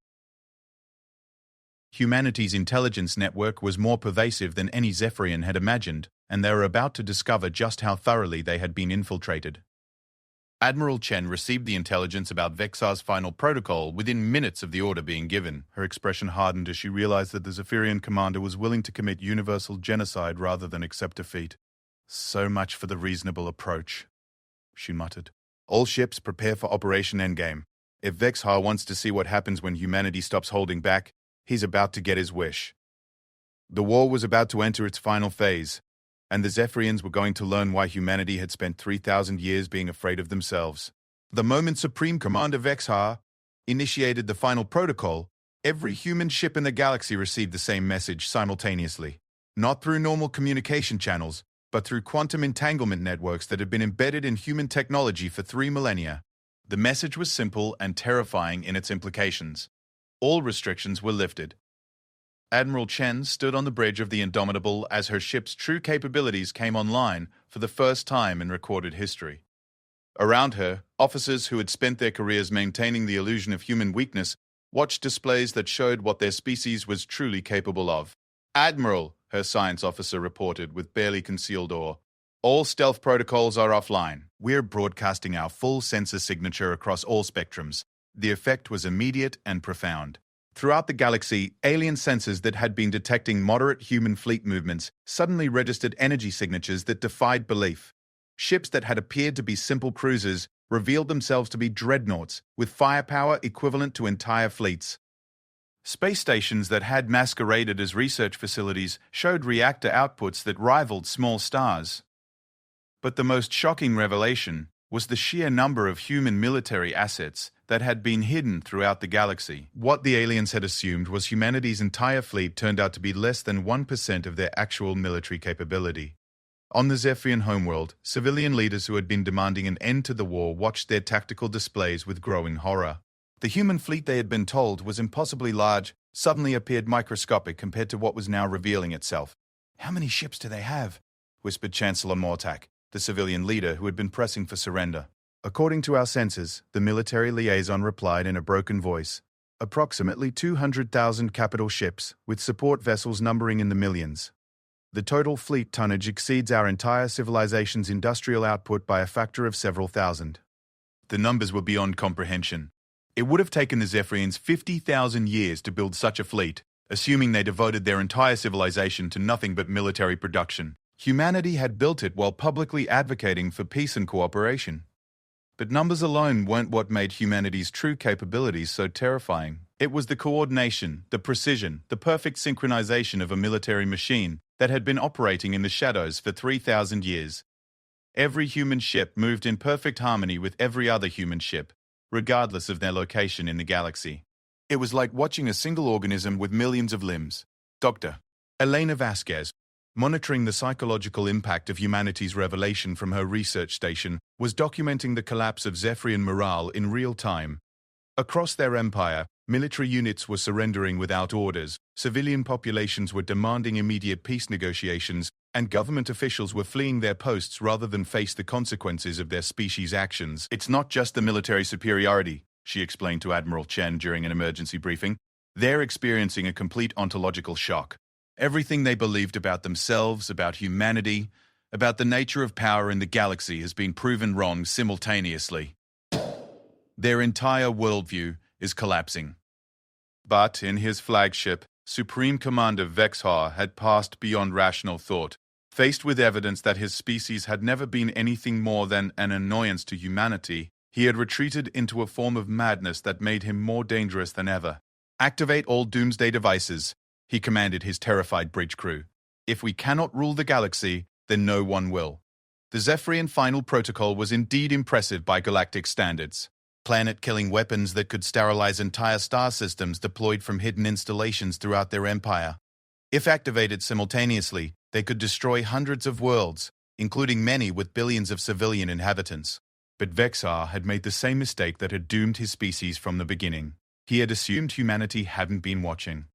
Humanity's intelligence network was more pervasive than any Zephyrian had imagined, and they were about to discover just how thoroughly they had been infiltrated. Admiral Chen received the intelligence about Vexhar's final protocol within minutes of the order being given. Her expression hardened as she realized that the Zephyrian commander was willing to commit universal genocide rather than accept defeat. "So much for the reasonable approach," she muttered. "All ships prepare for Operation Endgame. If Vexhar wants to see what happens when humanity stops holding back, he's about to get his wish." The war was about to enter its final phase, and the Zephyrians were going to learn why humanity had spent 3,000 years being afraid of themselves. The moment Supreme Commander Vexhar initiated the final protocol, every human ship in the galaxy received the same message simultaneously. Not through normal communication channels, but through quantum entanglement networks that had been embedded in human technology for 3 millennia. The message was simple and terrifying in its implications. All restrictions were lifted. Admiral Chen stood on the bridge of the Indomitable as her ship's true capabilities came online for the first time in recorded history. Around her, officers who had spent their careers maintaining the illusion of human weakness watched displays that showed what their species was truly capable of. "Admiral," her science officer reported with barely concealed awe, "all stealth protocols are offline. We're broadcasting our full sensor signature across all spectrums." The effect was immediate and profound. Throughout the galaxy, alien sensors that had been detecting moderate human fleet movements suddenly registered energy signatures that defied belief. Ships that had appeared to be simple cruisers revealed themselves to be dreadnoughts with firepower equivalent to entire fleets. Space stations that had masqueraded as research facilities showed reactor outputs that rivaled small stars. But the most shocking revelation was the sheer number of human military assets that had been hidden throughout the galaxy. What the aliens had assumed was humanity's entire fleet turned out to be less than 1% of their actual military capability. On the Zephyrian homeworld, civilian leaders who had been demanding an end to the war watched their tactical displays with growing horror. The human fleet they had been told was impossibly large suddenly appeared microscopic compared to what was now revealing itself. "How many ships do they have?" whispered Chancellor Mortak, the civilian leader who had been pressing for surrender. "According to our sensors," the military liaison replied in a broken voice, "approximately 200,000 capital ships, with support vessels numbering in the millions. The total fleet tonnage exceeds our entire civilization's industrial output by a factor of several thousand." The numbers were beyond comprehension. It would have taken the Zephyrians 50,000 years to build such a fleet, assuming they devoted their entire civilization to nothing but military production. Humanity had built it while publicly advocating for peace and cooperation. But numbers alone weren't what made humanity's true capabilities so terrifying. It was the coordination, the precision, the perfect synchronization of a military machine that had been operating in the shadows for 3,000 years. Every human ship moved in perfect harmony with every other human ship, regardless of their location in the galaxy. It was like watching a single organism with millions of limbs. Dr. Elena Vasquez, monitoring the psychological impact of humanity's revelation from her research station, was documenting the collapse of Zephyrian morale in real time. Across their empire, military units were surrendering without orders, civilian populations were demanding immediate peace negotiations, and government officials were fleeing their posts rather than face the consequences of their species' actions. It's not just the military superiority, she explained to Admiral Chen during an emergency briefing. They're experiencing a complete ontological shock. Everything they believed about themselves, about humanity, about the nature of power in the galaxy has been proven wrong simultaneously. Their entire worldview is collapsing. But in his flagship, Supreme Commander Vexhar had passed beyond rational thought. Faced with evidence that his species had never been anything more than an annoyance to humanity, he had retreated into a form of madness that made him more dangerous than ever. "Activate all doomsday devices," he commanded his terrified bridge crew. "If we cannot rule the galaxy, then no one will." The Zephyrian Final Protocol was indeed impressive by galactic standards. Planet-killing weapons that could sterilize entire star systems deployed from hidden installations throughout their empire. If activated simultaneously, they could destroy hundreds of worlds, including many with billions of civilian inhabitants. But Vexhar had made the same mistake that had doomed his species from the beginning. He had assumed humanity hadn't been watching.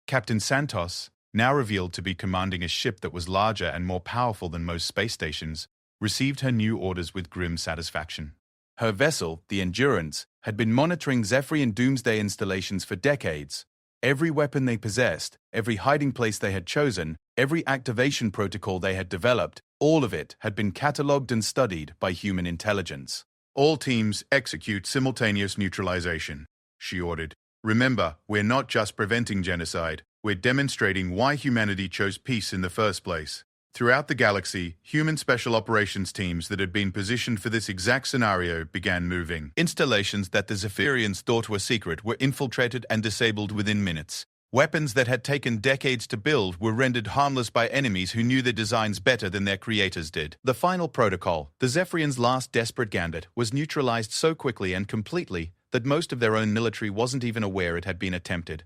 Captain Santos, now revealed to be commanding a ship that was larger and more powerful than most space stations, received her new orders with grim satisfaction. Her vessel, the Endurance, had been monitoring Zephyrian doomsday installations for decades. Every weapon they possessed, every hiding place they had chosen, every activation protocol they had developed, all of it had been catalogued and studied by human intelligence. "All teams execute simultaneous neutralization," she ordered. "Remember, we're not just preventing genocide, we're demonstrating why humanity chose peace in the first place." Throughout the galaxy, human special operations teams that had been positioned for this exact scenario began moving. Installations that the Zephyrians thought were secret were infiltrated and disabled within minutes. Weapons that had taken decades to build were rendered harmless by enemies who knew their designs better than their creators did. The final protocol, the Zephyrians' last desperate gambit, was neutralized so quickly and completely that most of their own military wasn't even aware it had been attempted.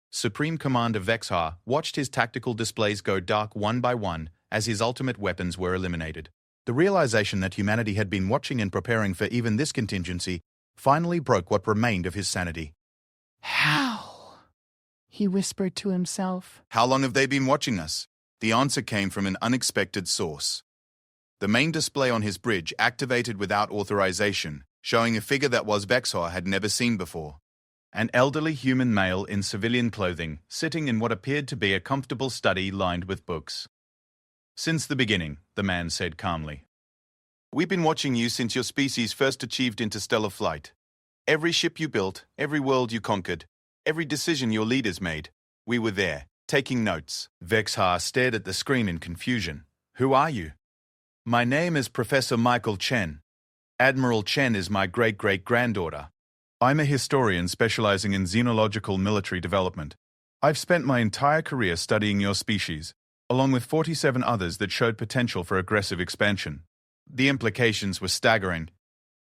Supreme Commander Vexhar watched his tactical displays go dark one by one as his ultimate weapons were eliminated. The realization that humanity had been watching and preparing for even this contingency finally broke what remained of his sanity. "How?" he whispered to himself. "How long have they been watching us?" The answer came from an unexpected source. The main display on his bridge activated without authorization, showing a figure that Vexhar had never seen before. An elderly human male in civilian clothing, sitting in what appeared to be a comfortable study lined with books. "Since the beginning," the man said calmly. "We've been watching you since your species first achieved interstellar flight. Every ship you built, every world you conquered, every decision your leaders made, we were there, taking notes." Vexhar stared at the screen in confusion. "Who are you?" "My name is Professor Michael Chen. Admiral Chen is my great-great-granddaughter. I'm a historian specializing in xenological military development. I've spent my entire career studying your species, along with 47 others that showed potential for aggressive expansion. The implications were staggering.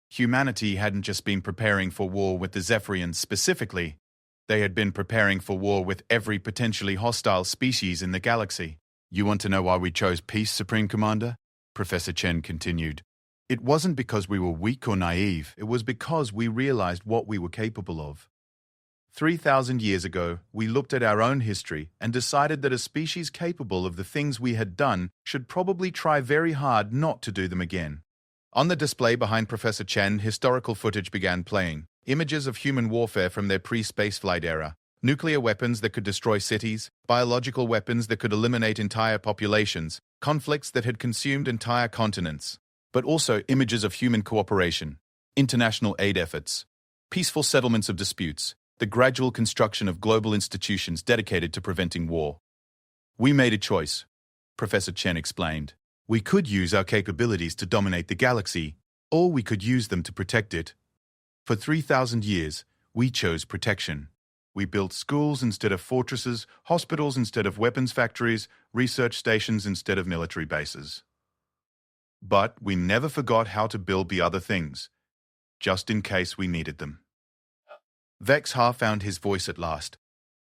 Humanity hadn't just been preparing for war with the Zephyrians specifically, they had been preparing for war with every potentially hostile species in the galaxy. "You want to know why we chose peace, Supreme Commander?" Professor Chen continued. "It wasn't because we were weak or naive, it was because we realized what we were capable of. 3,000 years ago, we looked at our own history and decided that a species capable of the things we had done should probably try very hard not to do them again." On the display behind Professor Chen, historical footage began playing. Images of human warfare from their pre-spaceflight era. Nuclear weapons that could destroy cities, biological weapons that could eliminate entire populations, conflicts that had consumed entire continents. But also images of human cooperation, international aid efforts, peaceful settlements of disputes, the gradual construction of global institutions dedicated to preventing war. "We made a choice," Professor Chen explained. "We could use our capabilities to dominate the galaxy, or we could use them to protect it. For 3,000 years, we chose protection. We built schools instead of fortresses, hospitals instead of weapons factories, research stations instead of military bases. But we never forgot how to build the other things, just in case we needed them." Vexhar found his voice at last.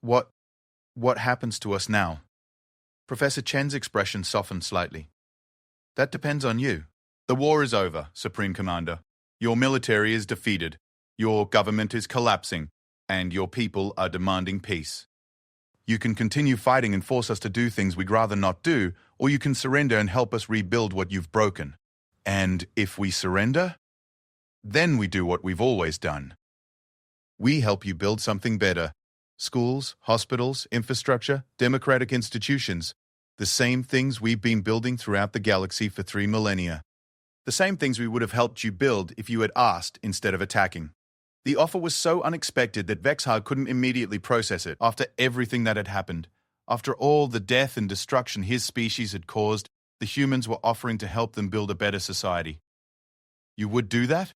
What happens to us now?" Professor Chen's expression softened slightly. "That depends on you. The war is over, Supreme Commander. Your military is defeated, your government is collapsing, and your people are demanding peace. You can continue fighting and force us to do things we'd rather not do, or you can surrender and help us rebuild what you've broken. And if we surrender, then we do what we've always done. We help you build something better. Schools, hospitals, infrastructure, democratic institutions. The same things we've been building throughout the galaxy for 3 millennia. The same things we would have helped you build if you had asked instead of attacking. The offer was so unexpected that Vexhar couldn't immediately process it after everything that had happened. After all the death and destruction his species had caused, the humans were offering to help them build a better society. You would do that?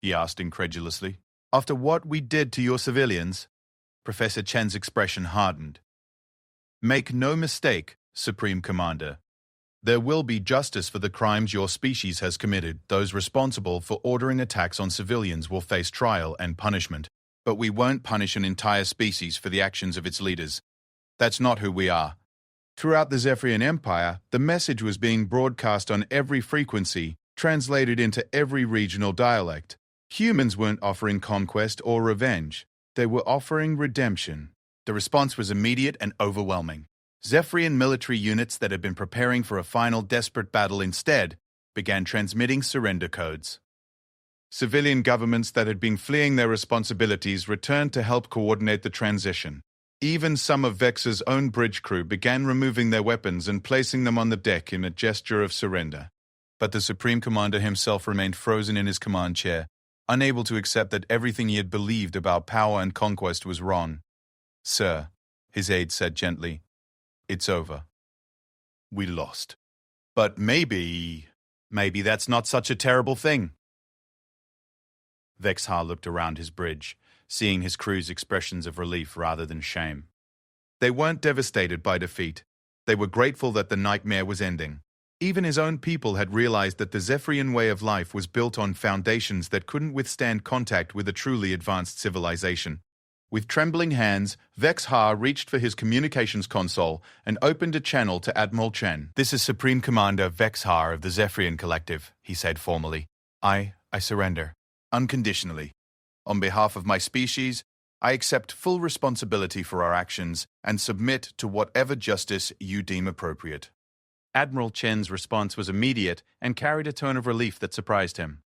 He asked incredulously. After what we did to your civilians? Professor Chen's expression hardened. Make no mistake, Supreme Commander. There will be justice for the crimes your species has committed. Those responsible for ordering attacks on civilians will face trial and punishment. But we won't punish an entire species for the actions of its leaders. That's not who we are. Throughout the Zephyrian Empire, the message was being broadcast on every frequency, translated into every regional dialect. Humans weren't offering conquest or revenge. They were offering redemption. The response was immediate and overwhelming. Zephyrian military units that had been preparing for a final desperate battle instead began transmitting surrender codes. Civilian governments that had been fleeing their responsibilities returned to help coordinate the transition. Even some of Vex's own bridge crew began removing their weapons and placing them on the deck in a gesture of surrender. But the Supreme Commander himself remained frozen in his command chair, unable to accept that everything he had believed about power and conquest was wrong. Sir, his aide said gently, it's over. We lost. But maybe that's not such a terrible thing. Vexhar looked around his bridge, seeing his crew's expressions of relief rather than shame. They weren't devastated by defeat. They were grateful that the nightmare was ending. Even his own people had realized that the Zephyrian way of life was built on foundations that couldn't withstand contact with a truly advanced civilization. With trembling hands, Vexhar reached for his communications console and opened a channel to Admiral Chen. This is Supreme Commander Vexhar of the Zephyrian Collective, he said formally. I surrender. Unconditionally. On behalf of my species, I accept full responsibility for our actions and submit to whatever justice you deem appropriate. Admiral Chen's response was immediate and carried a tone of relief that surprised him.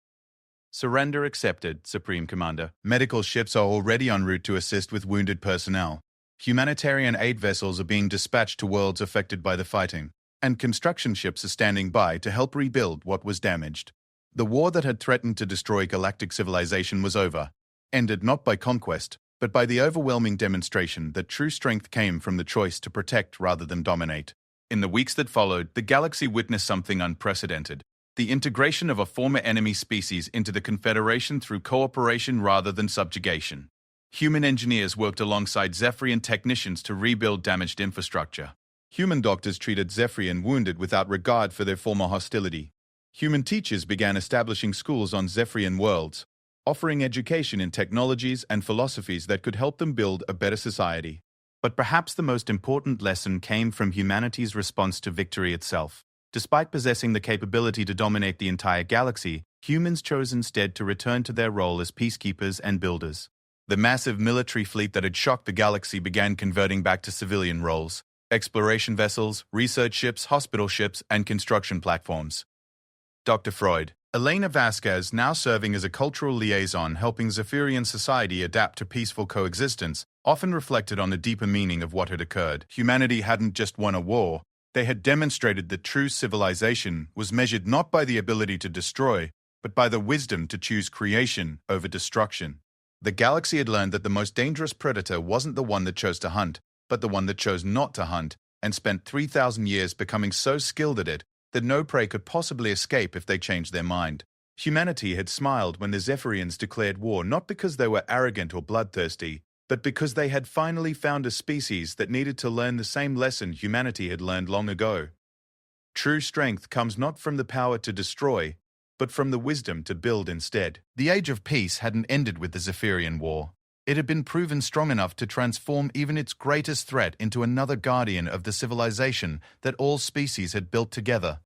Surrender accepted, Supreme Commander. Medical ships are already en route to assist with wounded personnel. Humanitarian aid vessels are being dispatched to worlds affected by the fighting, and construction ships are standing by to help rebuild what was damaged. The war that had threatened to destroy galactic civilization was over, ended not by conquest, but by the overwhelming demonstration that true strength came from the choice to protect rather than dominate. In the weeks that followed, the galaxy witnessed something unprecedented. The integration of a former enemy species into the Confederation through cooperation rather than subjugation. Human engineers worked alongside Zephyrian technicians to rebuild damaged infrastructure. Human doctors treated Zephyrian wounded without regard for their former hostility. Human teachers began establishing schools on Zephyrian worlds, offering education in technologies and philosophies that could help them build a better society. But perhaps the most important lesson came from humanity's response to victory itself. Despite possessing the capability to dominate the entire galaxy, humans chose instead to return to their role as peacekeepers and builders. The massive military fleet that had shocked the galaxy began converting back to civilian roles: exploration vessels, research ships, hospital ships, and construction platforms. Dr. Freud, Elena Vasquez, now serving as a cultural liaison helping Zephyrian society adapt to peaceful coexistence, often reflected on the deeper meaning of what had occurred. Humanity hadn't just won a war. They had demonstrated that true civilization was measured not by the ability to destroy, but by the wisdom to choose creation over destruction. The galaxy had learned that the most dangerous predator wasn't the one that chose to hunt, but the one that chose not to hunt, and spent 3,000 years becoming so skilled at it that no prey could possibly escape if they changed their mind. Humanity had smiled when the Zephyrians declared war, not because they were arrogant or bloodthirsty, but because they had finally found a species that needed to learn the same lesson humanity had learned long ago. True strength comes not from the power to destroy, but from the wisdom to build instead. The Age of Peace hadn't ended with the Zephyrian War. It had been proven strong enough to transform even its greatest threat into another guardian of the civilization that all species had built together.